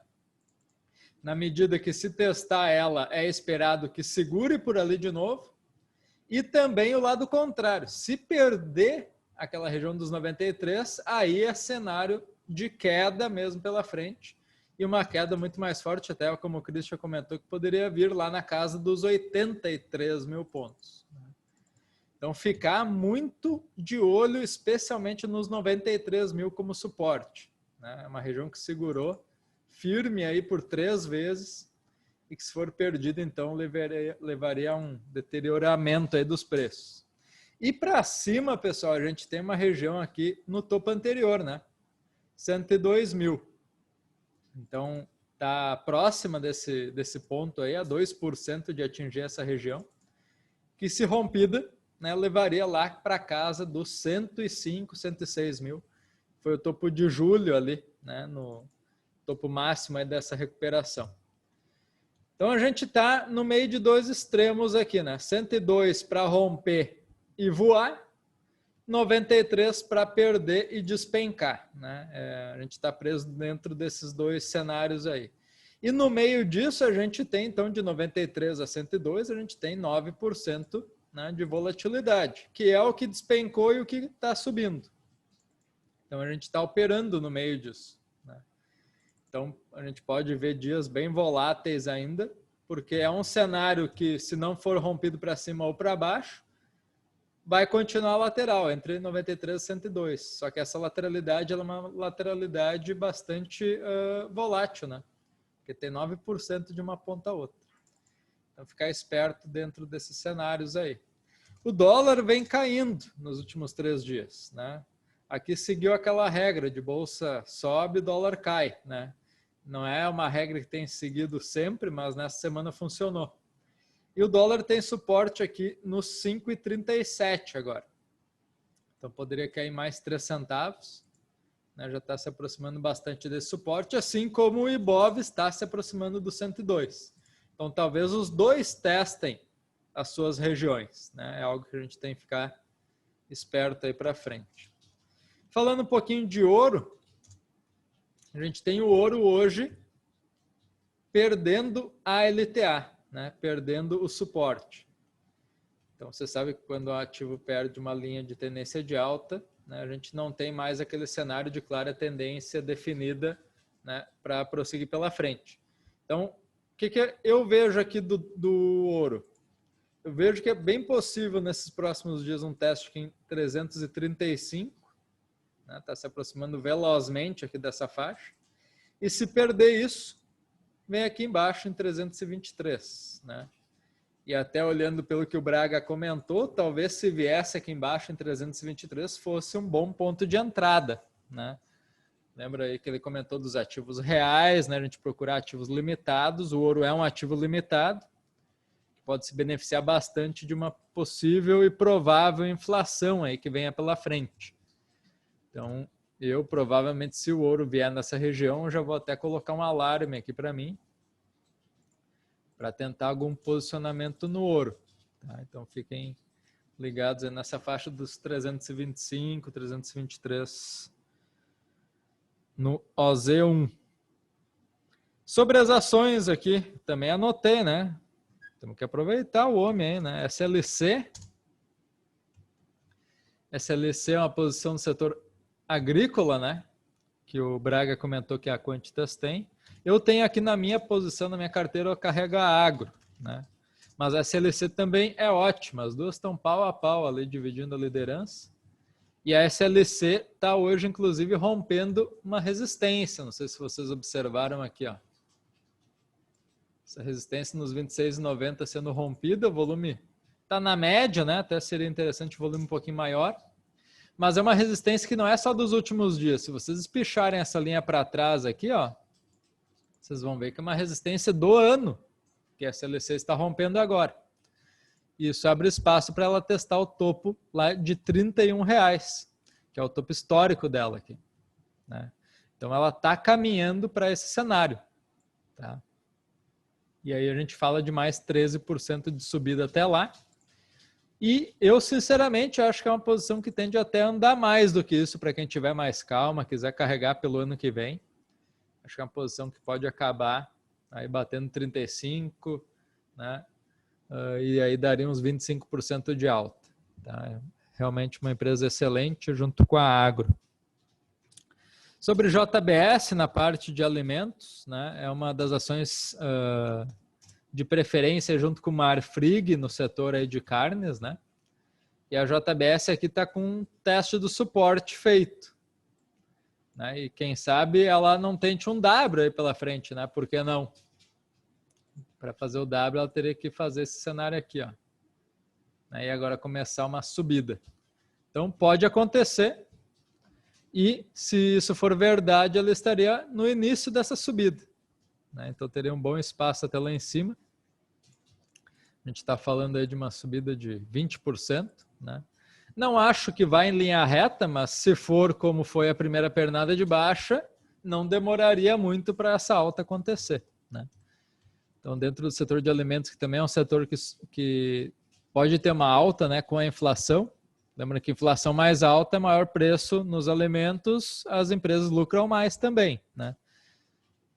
Na medida que se testar ela, é esperado que segure por ali de novo. E também o lado contrário. Se perder aquela região dos 93, aí é cenário de queda mesmo pela frente. E uma queda muito mais forte, até como o Christian comentou, que poderia vir lá na casa dos 83 mil pontos. Então, ficar muito de olho, especialmente nos 93 mil como suporte. É uma região que segurou firme aí por 3 vezes e que se for perdido, então levaria a um deterioramento aí dos preços. E para cima, pessoal, a gente tem uma região aqui no topo anterior, né? 102 mil. Então, está próxima desse ponto aí, a 2% de atingir essa região, que se rompida, né, levaria lá para casa dos 105, 106 mil. Foi o topo de julho ali, né, no topo máximo aí dessa recuperação. Então a gente está no meio de 2 extremos aqui, né? 102 para romper e voar 93 para perder e despencar, né? A gente está preso dentro desses dois cenários aí. E no meio disso a gente tem, então, de 93 a 102, a gente tem 9%, né, de volatilidade, que é o que despencou e o que está subindo. Então a gente está operando no meio disso, né? Então a gente pode ver dias bem voláteis ainda, porque é um cenário que, se não for rompido para cima ou para baixo, vai continuar lateral, entre 93 e 102. Só que essa lateralidade ela é uma lateralidade bastante volátil, né? Porque tem 9% de uma ponta a outra. Então, ficar esperto dentro desses cenários aí. O dólar vem caindo nos últimos 3 dias, né? Aqui seguiu aquela regra de bolsa sobe, dólar cai, né? Não é uma regra que tem seguido sempre, mas nessa semana funcionou. E o dólar tem suporte aqui nos 5,37 agora. Então, poderia cair mais 3 centavos. Né? Já está se aproximando bastante desse suporte, assim como o Ibov está se aproximando do 102. Então, talvez os dois testem as suas regiões, né? É algo que a gente tem que ficar esperto aí para frente. Falando um pouquinho de ouro, a gente tem o ouro hoje perdendo a LTA, né? Perdendo o suporte. Então, você sabe que quando o ativo perde uma linha de tendência de alta, né, a gente não tem mais aquele cenário de clara tendência definida, né, para prosseguir pela frente. Então, o que eu vejo aqui do ouro? Eu vejo que é bem possível nesses próximos dias um teste aqui em 335, né, está se aproximando velozmente aqui dessa faixa. E se perder isso, vem aqui embaixo em 323, né? E até olhando pelo que o Braga comentou, talvez se viesse aqui embaixo em 323 fosse um bom ponto de entrada, né? Lembra aí que ele comentou dos ativos reais, né? A gente procurar ativos limitados, o ouro é um ativo limitado, que pode se beneficiar bastante de uma possível e provável inflação aí que venha pela frente. Então, eu provavelmente, se o ouro vier nessa região, eu já vou até colocar um alarme aqui para mim, para tentar algum posicionamento no ouro. Tá? Então, fiquem ligados aí nessa faixa dos 325, 323 no OZ1. Sobre as ações aqui, também anotei, né? Temos que aproveitar o homem aí, né? SLC é uma posição no setor agrícola, né? Que o Braga comentou que a Quantitas tem. Eu tenho aqui na minha posição, na minha carteira, eu carrego a agro, né? Mas a SLC também é ótima. As duas estão pau a pau ali, dividindo a liderança. E a SLC está hoje, inclusive, rompendo uma resistência. Não sei se vocês observaram aqui, ó. Essa resistência nos 26,90 sendo rompida. O volume está na média, né? Até seria interessante o volume um pouquinho maior. Mas é uma resistência que não é só dos últimos dias. Se vocês espicharem essa linha para trás aqui, ó, vocês vão ver que é uma resistência do ano que a SLC está rompendo agora. Isso abre espaço para ela testar o topo lá de R$31, que é o topo histórico dela aqui, né? Então ela está caminhando para esse cenário, tá? E aí a gente fala de mais 13% de subida até lá. E eu, sinceramente, acho que é uma posição que tende até a andar mais do que isso para quem tiver mais calma, quiser carregar pelo ano que vem. Acho que é uma posição que pode acabar aí batendo 35, né? E aí daria uns 25% de alta. Tá? É realmente uma empresa excelente junto com a agro. Sobre JBS, na parte de alimentos, né? É uma das ações de preferência junto com o Marfrig no setor aí de carnes, né? E a JBS aqui está com um teste do suporte feito, né? E quem sabe ela não tente um W aí pela frente, né? Por que não? Para fazer o W, ela teria que fazer esse cenário aqui, ó. E agora começar uma subida. Então pode acontecer. E se isso for verdade, ela estaria no início dessa subida, né? Então teria um bom espaço até lá em cima. A gente está falando aí de uma subida de 20%, né? Não acho que vai em linha reta, mas se for como foi a primeira pernada de baixa, não demoraria muito para essa alta acontecer, né? Então, dentro do setor de alimentos, que também é um setor que pode ter uma alta, né, com a inflação, Lembra que inflação mais alta é maior preço nos alimentos, as empresas lucram mais também, né?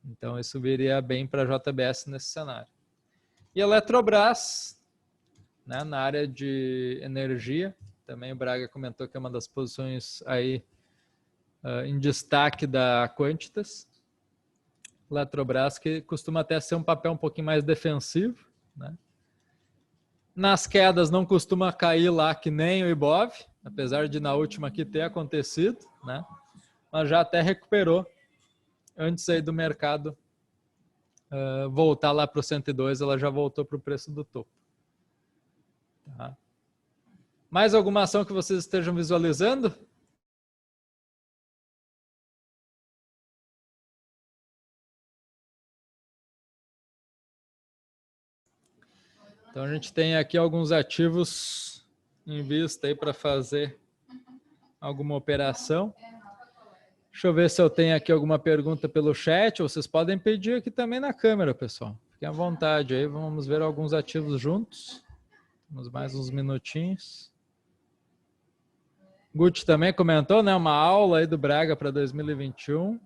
Então isso viria bem para a JBS nesse cenário. E a Eletrobras, né, na área de energia, também o Braga comentou que é uma das posições aí em destaque da Quantitas. Eletrobras, que costuma até ser um papel um pouquinho mais defensivo, né? Nas quedas não costuma cair lá que nem o Ibov, apesar de na última aqui ter acontecido, né? Mas já até recuperou antes aí do mercado voltar lá para o 102, ela já voltou para o preço do topo. Tá. Mais alguma ação que vocês estejam visualizando? Então a gente tem aqui alguns ativos em vista aí para fazer alguma operação. Deixa eu ver se eu tenho aqui alguma pergunta pelo chat. Vocês podem pedir aqui também na câmera, pessoal. Fiquem à vontade aí. Vamos ver alguns ativos juntos. Temos mais uns minutinhos. Guti também comentou, né? Uma aula aí do Braga para 2021.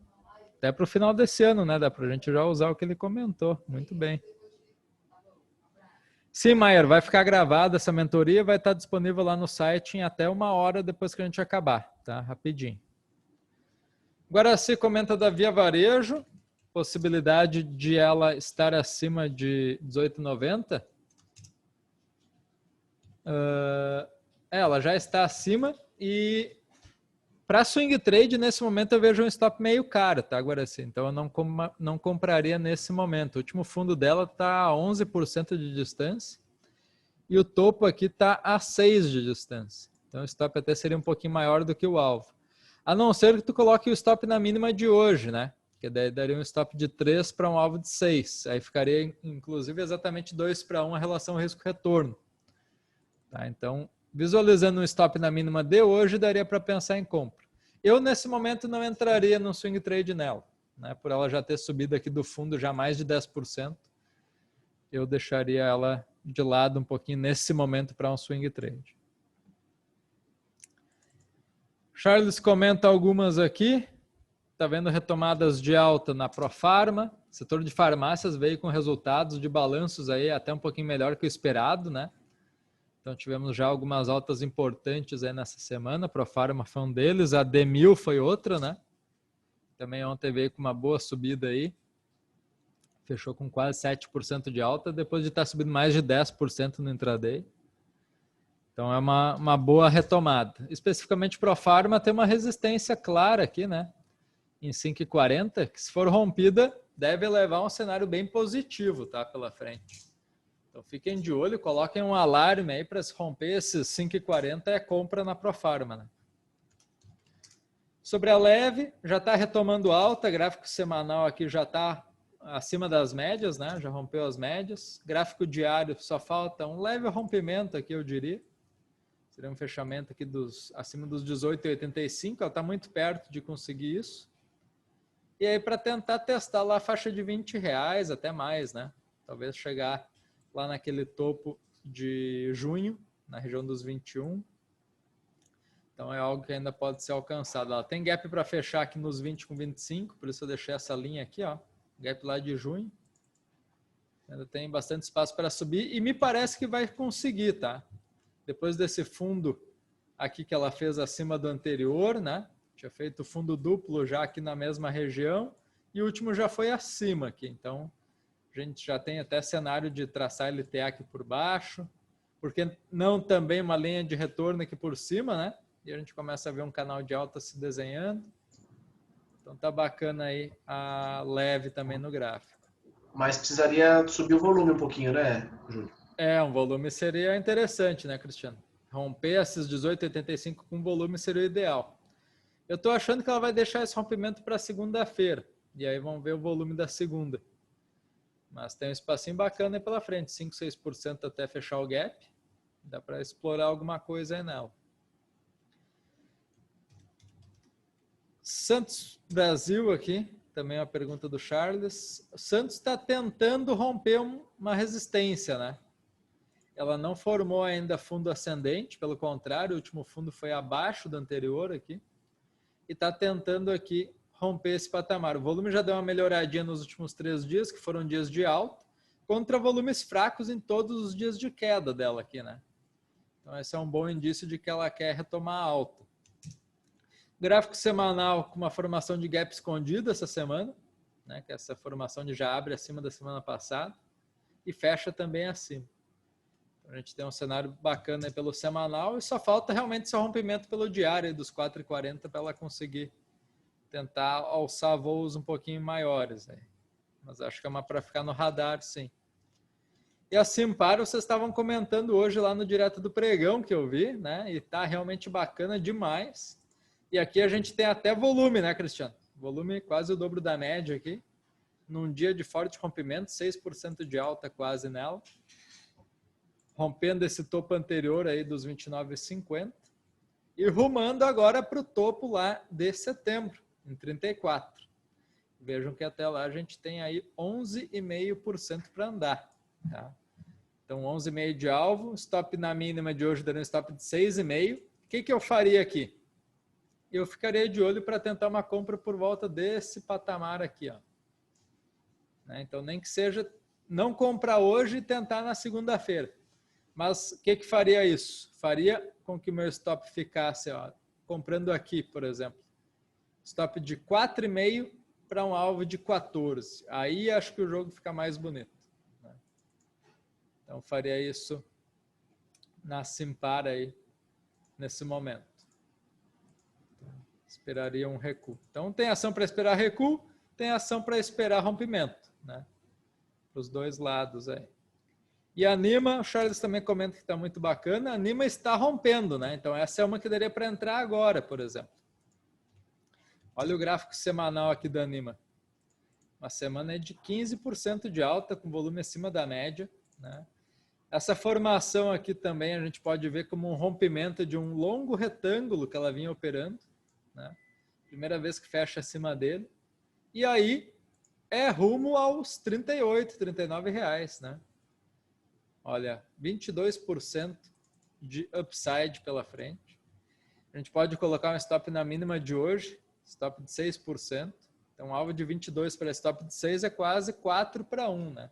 Até para o final desse ano, né? Dá para a gente já usar o que ele comentou. Muito bem. Sim, Maier, vai ficar gravada essa mentoria, vai estar disponível lá no site em até 1 hora depois que a gente acabar, tá? Rapidinho. Agora se comenta da Via Varejo, possibilidade de ela estar acima de 18,90. Ela já está acima e para swing trade nesse momento eu vejo um stop meio caro, tá? Agora sim, então eu não compraria nesse momento. O último fundo dela está a 11% de distância e o topo aqui está a 6 de distância. Então o stop até seria um pouquinho maior do que o alvo. A não ser que tu coloque o stop na mínima de hoje, né? Que daí daria um stop de 3 para um alvo de 6. Aí ficaria, inclusive, exatamente 2-1 a relação risco-retorno. Tá? Então, visualizando um stop na mínima de hoje, daria para pensar em compra. Eu, nesse momento, não entraria no swing trade nela, né? Por ela já ter subido aqui do fundo já mais de 10%. Eu deixaria ela de lado um pouquinho nesse momento para um swing trade. Charles comenta algumas aqui. Está vendo retomadas de alta na Profarma. O setor de farmácias veio com resultados de balanços aí até um pouquinho melhor que o esperado, né? Então tivemos já algumas altas importantes aí nessa semana. A Profarma foi um deles, a Demil foi outra, né? Também ontem veio com uma boa subida aí. Fechou com quase 7% de alta, depois de estar subindo mais de 10% no intraday. Então é uma boa retomada. Especificamente Profarma tem uma resistência clara aqui, né? Em 5,40, que se for rompida, deve levar um cenário bem positivo, tá? Pela frente. Então fiquem de olho, coloquem um alarme aí para se romper esses 5,40 é compra na Profarma, né? Sobre a Leve, já está retomando alta, gráfico semanal aqui já está acima das médias, né? Já rompeu as médias. Gráfico diário só falta um leve rompimento aqui, eu diria. Seria um fechamento aqui acima dos 18,85, ela está muito perto de conseguir isso. E aí para tentar testar lá a faixa de R$20, até mais, né? Talvez chegar lá naquele topo de junho, na região dos 21. Então é algo que ainda pode ser alcançado. Ela tem gap para fechar aqui nos 20,25, por isso eu deixei essa linha aqui, ó, gap lá de junho. Ainda tem bastante espaço para subir e me parece que vai conseguir, tá? Depois desse fundo aqui que ela fez acima do anterior, né? Tinha feito fundo duplo já aqui na mesma região e o último já foi acima aqui. Então, a gente já tem até cenário de traçar LTA aqui por baixo, porque não também uma linha de retorno aqui por cima, né? E a gente começa a ver um canal de alta se desenhando. Então tá bacana aí a Leve também no gráfico. Mas precisaria subir o volume um pouquinho, né, Júlio? Um volume seria interessante, né, Cristiano? Romper esses 18,85 com volume seria o ideal. Eu estou achando que ela vai deixar esse rompimento para segunda-feira. E aí vamos ver o volume da segunda. Mas tem um espacinho bacana aí pela frente, 5, 6% até fechar o gap. Dá para explorar alguma coisa aí nela. Santos Brasil aqui, também uma pergunta do Charles. O Santos está tentando romper uma resistência, né? ela não formou ainda fundo ascendente, pelo contrário, o último fundo foi abaixo do anterior aqui, e está tentando aqui romper esse patamar. O volume já deu uma melhoradinha nos últimos 3 dias, que foram dias de alta, contra volumes fracos em todos os dias de queda dela aqui, né? Então esse é um bom indício de que ela quer retomar a alta. Gráfico semanal com uma formação de gap escondido essa semana, né? Que essa formação de já abre acima da semana passada e fecha também acima. Então, a gente tem um cenário bacana aí pelo semanal e só falta realmente esse rompimento pelo diário dos 4,40 para ela conseguir tentar alçar voos um pouquinho maiores aí. Mas acho que é uma para ficar no radar, sim. E a Simpar, vocês estavam comentando hoje lá no Direto do Pregão que eu vi, né? E tá realmente bacana demais. E aqui a gente tem até volume, né, Cristiano? Volume quase o dobro da média aqui. Num dia de forte rompimento, 6% de alta quase nela. Rompendo esse topo anterior aí dos 29,50. E rumando agora para o topo lá de setembro, em 34. Vejam que até lá a gente tem aí 11,5% para andar. Tá? Então, 11,5 de alvo, stop na mínima de hoje dando um stop de 6,5. O que eu faria aqui? Eu ficaria de olho para tentar uma compra por volta desse patamar aqui. Ó. Né? Então, nem que seja não comprar hoje e tentar na segunda-feira. Mas o que faria isso? Faria com que o meu stop ficasse, ó, comprando aqui, por exemplo, stop de 4,5 para um alvo de 14. Aí acho que o jogo fica mais bonito. Né? Então, faria isso na Simpar aí, nesse momento. Esperaria um recuo. Então, tem ação para esperar recuo, tem ação para esperar rompimento. Né? Para os dois lados aí. E a Anima, o Charles também comenta que está muito bacana, a Anima está rompendo, né? Então essa é uma que daria para entrar agora, por exemplo. Olha o gráfico semanal aqui da Anima. Uma semana de 15% de alta, com volume acima da média. Né? Essa formação aqui também a gente pode ver como um rompimento de um longo retângulo que ela vinha operando. Né? Primeira vez que fecha acima dele. E aí é rumo aos 38, 39 reais, né? Olha, 22% de upside pela frente. A gente pode colocar um stop na mínima de hoje, stop de 6%. Então, alvo de 22 para stop de 6 é quase 4-1, né?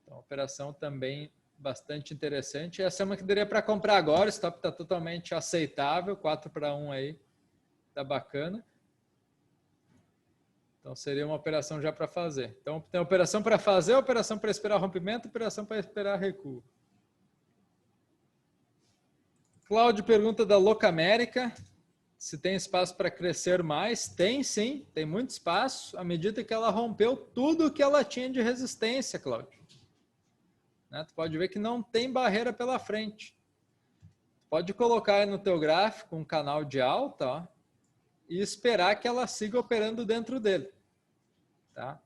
Então, operação também bastante interessante. Essa é uma que daria para comprar agora, o stop está totalmente aceitável, 4-1 aí, tá bacana. Então, seria uma operação já para fazer. Então, tem operação para fazer, operação para esperar rompimento, operação para esperar recuo. Cláudio pergunta da Locamérica, se tem espaço para crescer mais. Tem sim, tem muito espaço, à medida que ela rompeu tudo que ela tinha de resistência, Cláudio. Né? Tu pode ver que não tem barreira pela frente. Pode colocar aí no teu gráfico um canal de alta, ó, e esperar que ela siga operando dentro dele. Tá?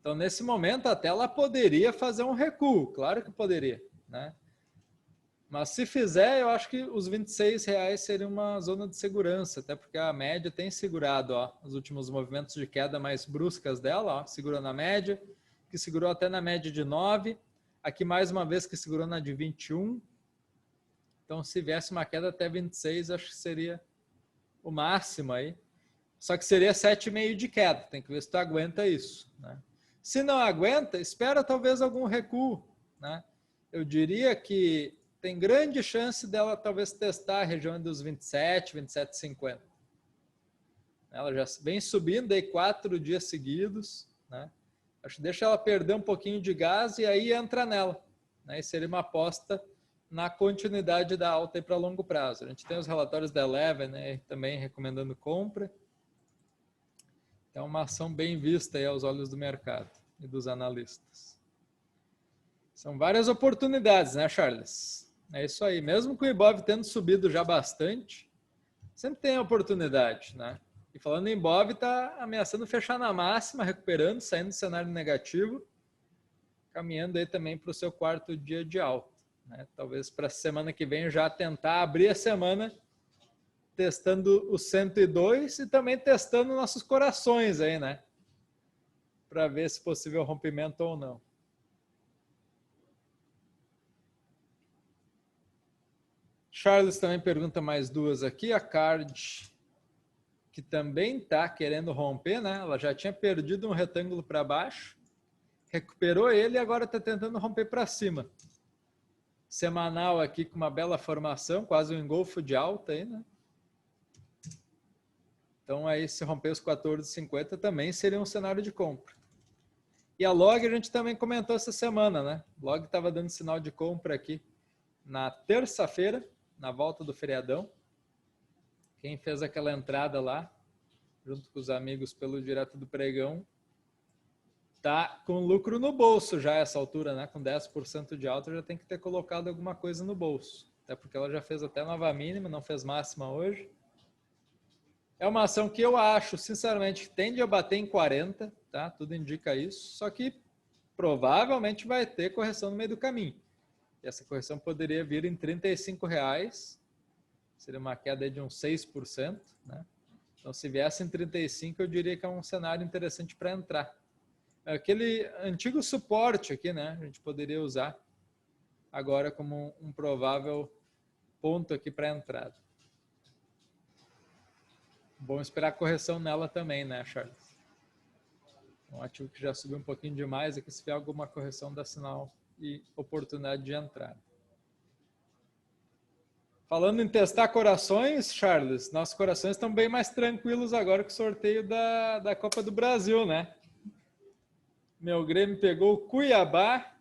Então, nesse momento, até ela poderia fazer um recuo. Claro que poderia. Né? Mas se fizer, eu acho que os R$26 seria uma zona de segurança, até porque a média tem segurado ó, os últimos movimentos de queda mais bruscas dela. Ó, segurou na média, que segurou até na média de 9. Aqui, mais uma vez, que segurou na de 21. Então, se viesse uma queda até 26, acho que seria o máximo aí. Só que seria 7,5 de queda. Tem que ver se tu aguenta isso. Né? Se não aguenta, espera talvez algum recuo. Né? Eu diria que tem grande chance dela talvez testar a região dos 27, 27,50. Ela já vem subindo aí 4 dias seguidos. Né? Acho que deixa ela perder um pouquinho de gás e aí entra nela. Né? E seria uma aposta na continuidade da alta para longo prazo. A gente tem os relatórios da Eleven, né, também recomendando compra. É uma ação bem vista aí aos olhos do mercado e dos analistas. São várias oportunidades, né, Charles? É isso aí. Mesmo com o Ibov tendo subido já bastante, sempre tem oportunidade, né? E falando em Ibov, está ameaçando fechar na máxima, recuperando, saindo do cenário negativo, caminhando aí também para o seu 4º dia de alta. Né? Talvez para a semana que vem já tentar abrir a semana testando o 102 e também testando nossos corações aí, né? Para ver se possível rompimento ou não. Charles também pergunta mais duas aqui. A Card, que também está querendo romper, né? Ela já tinha perdido um retângulo para baixo, recuperou ele e agora está tentando romper para cima. Semanal aqui com uma bela formação, quase um engolfo de alta aí, né? Então aí se romper os 14,50 também seria um cenário de compra. E a Log a gente também comentou essa semana, né? Log estava dando sinal de compra aqui na terça-feira, na volta do feriadão. Quem fez aquela entrada lá, junto com os amigos pelo Direto do Pregão, tá com lucro no bolso já essa altura, né? Com 10% de alta, já tem que ter colocado alguma coisa no bolso. Até porque ela já fez até nova mínima, não fez máxima hoje. É uma ação que eu acho, sinceramente, que tende a bater em 40, tá? Tudo indica isso, só que provavelmente vai ter correção no meio do caminho. E essa correção poderia vir em R$ 35,00, seria uma queda de uns 6%, né? Então, se viesse em 35, eu diria que é um cenário interessante para entrar. Aquele antigo suporte aqui, né? A gente poderia usar agora como um provável ponto aqui para entrada. Bom esperar a correção nela também, né, Charles? Um ativo que já subiu um pouquinho demais, aqui se vier alguma correção dá sinal e oportunidade de entrada. Falando em testar corações, Charles, nossos corações estão bem mais tranquilos agora com o sorteio da Copa do Brasil, né? Meu Grêmio pegou o Cuiabá,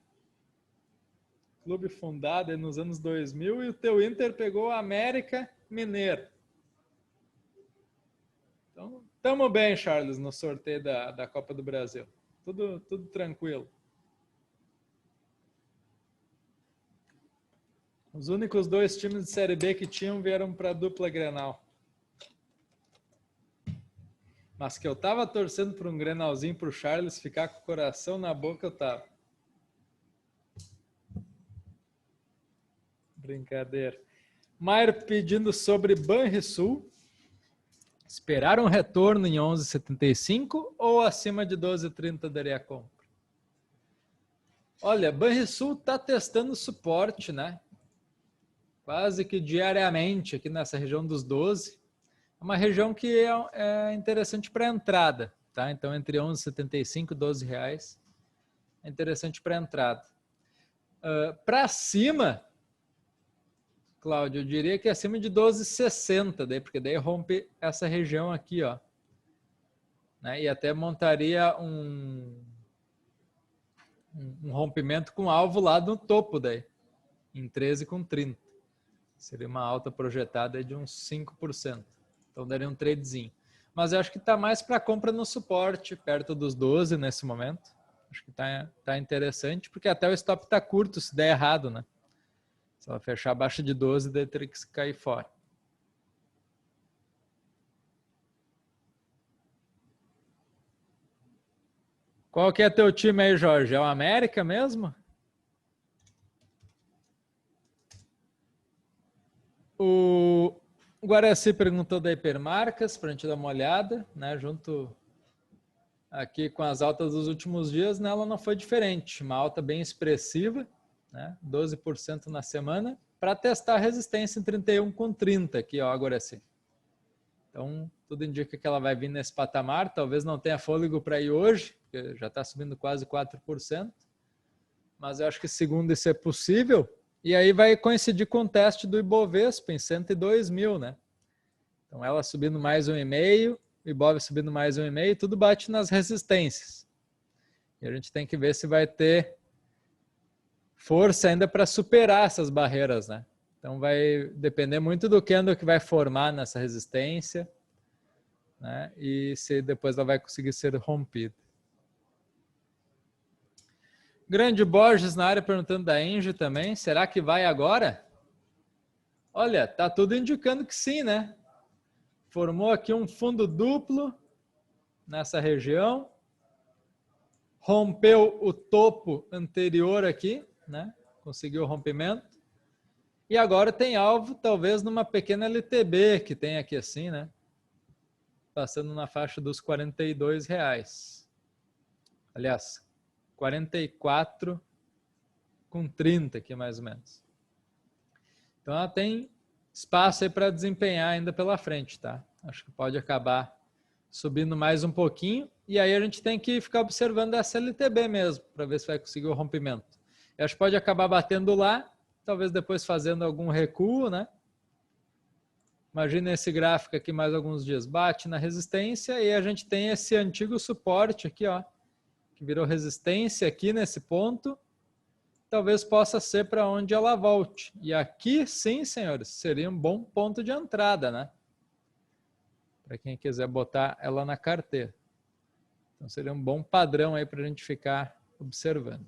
clube fundado nos anos 2000, e o teu Inter pegou o América Mineiro. Então, estamos bem, Charles, no sorteio da Copa do Brasil. Tudo tranquilo. Os únicos dois times de Série B que tinham vieram para a dupla Grenal. Mas que eu tava torcendo para um Grenalzinho para o Charles ficar com o coração na boca, eu tava. Brincadeira. Maier pedindo sobre Banrisul. Esperar um retorno em 11,75 ou acima de 12,30 daria a compra? Olha, Banrisul está testando suporte, né? Quase que diariamente aqui nessa região dos 12. É uma região que é interessante para entrada, tá? Então, entre 11,75 e 12 reais é interessante para entrada. Para cima, Cláudio, eu diria que acima de 12,60, daí, porque daí rompe essa região aqui, ó. Né? E até montaria um rompimento com alvo lá no topo daí, em 13,30. Seria uma alta projetada de uns 5%. Então daria um tradezinho. Mas eu acho que está mais para compra no suporte, perto dos 12 nesse momento. Acho que tá interessante, porque até o stop está curto se der errado, né? Se ela fechar abaixo de 12, daí teria que cair fora. Qual que é teu time aí, Jorge? É o América mesmo? O Guaraci perguntou da Hipermarcas, para a gente dar uma olhada, né? Junto aqui com as altas dos últimos dias, né? Ela não foi diferente. Uma alta bem expressiva, né? 12% na semana, para testar a resistência em 31,30 aqui, ó, Guaraci. Então, tudo indica que ela vai vir nesse patamar. Talvez não tenha fôlego para ir hoje, porque já está subindo quase 4%. Mas eu acho que segundo isso é possível. E aí vai coincidir com o teste do Ibovespa em 102 mil, né? Então, ela subindo mais 1,5, o Ibov subindo mais 1,5, tudo bate nas resistências. E a gente tem que ver se vai ter força ainda para superar essas barreiras, né? Então vai depender muito do candle que vai formar nessa resistência, né? E se depois ela vai conseguir ser rompida. Grande Borges na área perguntando da Engie também. Será que vai agora? Olha, tá tudo indicando que sim, né? Formou aqui um fundo duplo nessa região. Rompeu o topo anterior aqui, né? Conseguiu o rompimento. E agora tem alvo, talvez, numa pequena LTB que tem aqui assim, né? Passando na faixa dos R$42. Aliás, 44,30 aqui mais ou menos. Então ela tem espaço aí para desempenhar ainda pela frente, tá? Acho que pode acabar subindo mais um pouquinho. E aí a gente tem que ficar observando essa LTB mesmo, para ver se vai conseguir o rompimento. Eu acho que pode acabar batendo lá, talvez depois fazendo algum recuo, né? Imagina esse gráfico aqui mais alguns dias. Bate na resistência e a gente tem esse antigo suporte aqui, ó, que virou resistência aqui nesse ponto. Talvez possa ser para onde ela volte. E aqui, sim, senhores, seria um bom ponto de entrada, né? Para quem quiser botar ela na carteira. Então, seria um bom padrão aí para a gente ficar observando.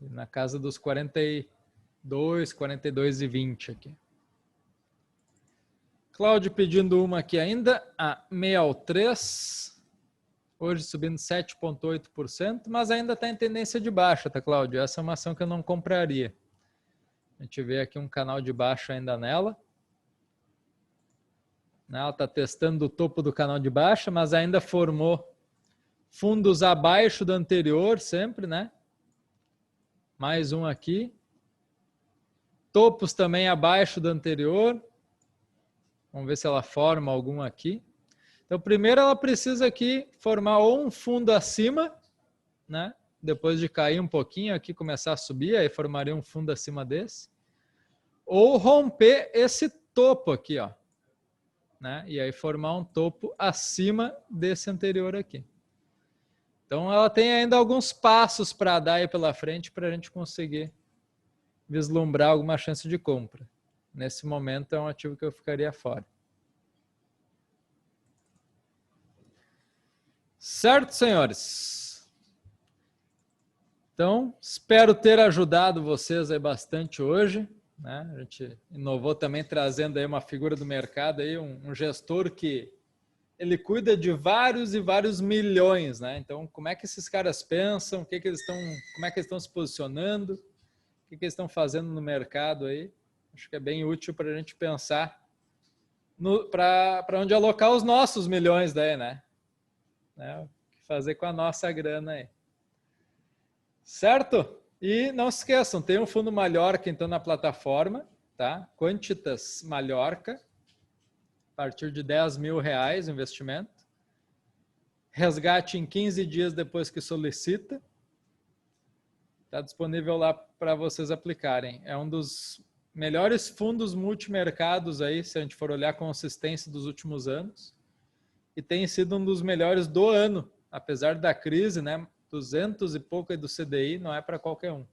Na casa dos 42, 42,20 aqui. Cláudio pedindo uma aqui ainda, a MEAL3, hoje subindo 7,8%, mas ainda está em tendência de baixa, tá, Cláudio? Essa é uma ação que eu não compraria. A gente vê aqui um canal de baixa ainda nela. Ela está testando o topo do canal de baixa, mas ainda formou fundos abaixo do anterior sempre, né? Mais um aqui. Topos também abaixo do anterior. Vamos ver se ela forma algum aqui. Então, primeiro ela precisa aqui formar ou um fundo acima, né? Depois de cair um pouquinho aqui, começar a subir, aí formaria um fundo acima desse. Ou romper esse topo aqui, ó. Né? E aí formar um topo acima desse anterior aqui. Então ela tem ainda alguns passos para dar aí pela frente para a gente conseguir vislumbrar alguma chance de compra. Nesse momento é um ativo que eu ficaria fora. Certo, senhores? Então, espero ter ajudado vocês aí bastante hoje. Né? A gente inovou também trazendo aí uma figura do mercado, aí, um gestor que ele cuida de vários e vários milhões. Né? Então, como é que esses caras pensam? Como é que eles estão se posicionando? O que eles estão fazendo no mercado aí? Acho que é bem útil para a gente pensar para onde alocar os nossos milhões daí, né? O que fazer com a nossa grana aí. Certo? E não se esqueçam, tem um fundo Mallorca então na plataforma, tá? Quantitas Mallorca, a partir de R$10.000 o investimento. Resgate em 15 dias depois que solicita. Está disponível lá para vocês aplicarem. É um dos melhores fundos multimercados aí, se a gente for olhar a consistência dos últimos anos. E tem sido um dos melhores do ano, apesar da crise, né? 200 e pouco aí do CDI não é para qualquer um.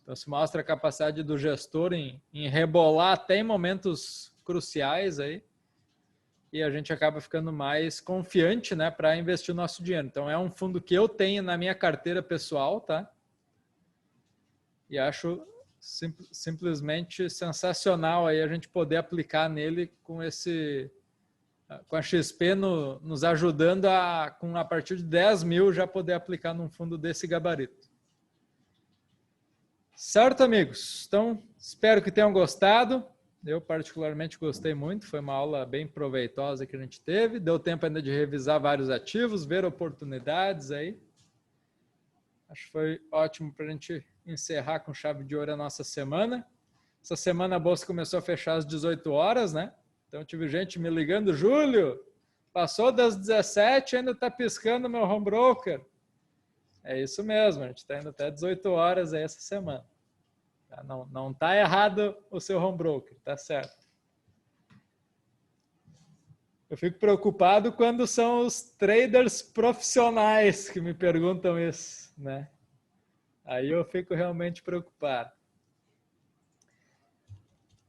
Então, se mostra a capacidade do gestor em rebolar até em momentos cruciais aí, e a gente acaba ficando mais confiante, né, para investir o nosso dinheiro. Então, é um fundo que eu tenho na minha carteira pessoal, tá? E acho simplesmente sensacional aí a gente poder aplicar nele com a XP nos ajudando a partir de 10 mil já poder aplicar num fundo desse gabarito. Certo, amigos? Então, espero que tenham gostado. Eu particularmente gostei muito, foi uma aula bem proveitosa que a gente teve. Deu tempo ainda de revisar vários ativos, ver oportunidades aí. Acho que foi ótimo para a gente encerrar com chave de ouro a nossa semana. Essa semana a bolsa começou a fechar às 18 horas, né? Então, tive gente me ligando, Júlio, passou das 17 e ainda está piscando meu home broker. É isso mesmo, a gente está indo até 18 horas aí essa semana. Não está errado o seu home broker, tá certo. Eu fico preocupado quando são os traders profissionais que me perguntam isso, né? Aí eu fico realmente preocupado.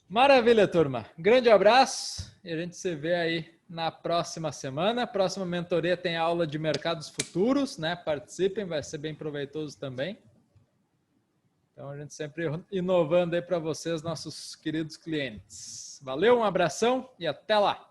Maravilha, turma. Grande abraço e a gente se vê aí na próxima semana. Próxima mentoria tem aula de mercados futuros, né? Participem, vai ser bem proveitoso também. Então a gente sempre inovando aí para vocês, nossos queridos clientes. Valeu, um abração e até lá.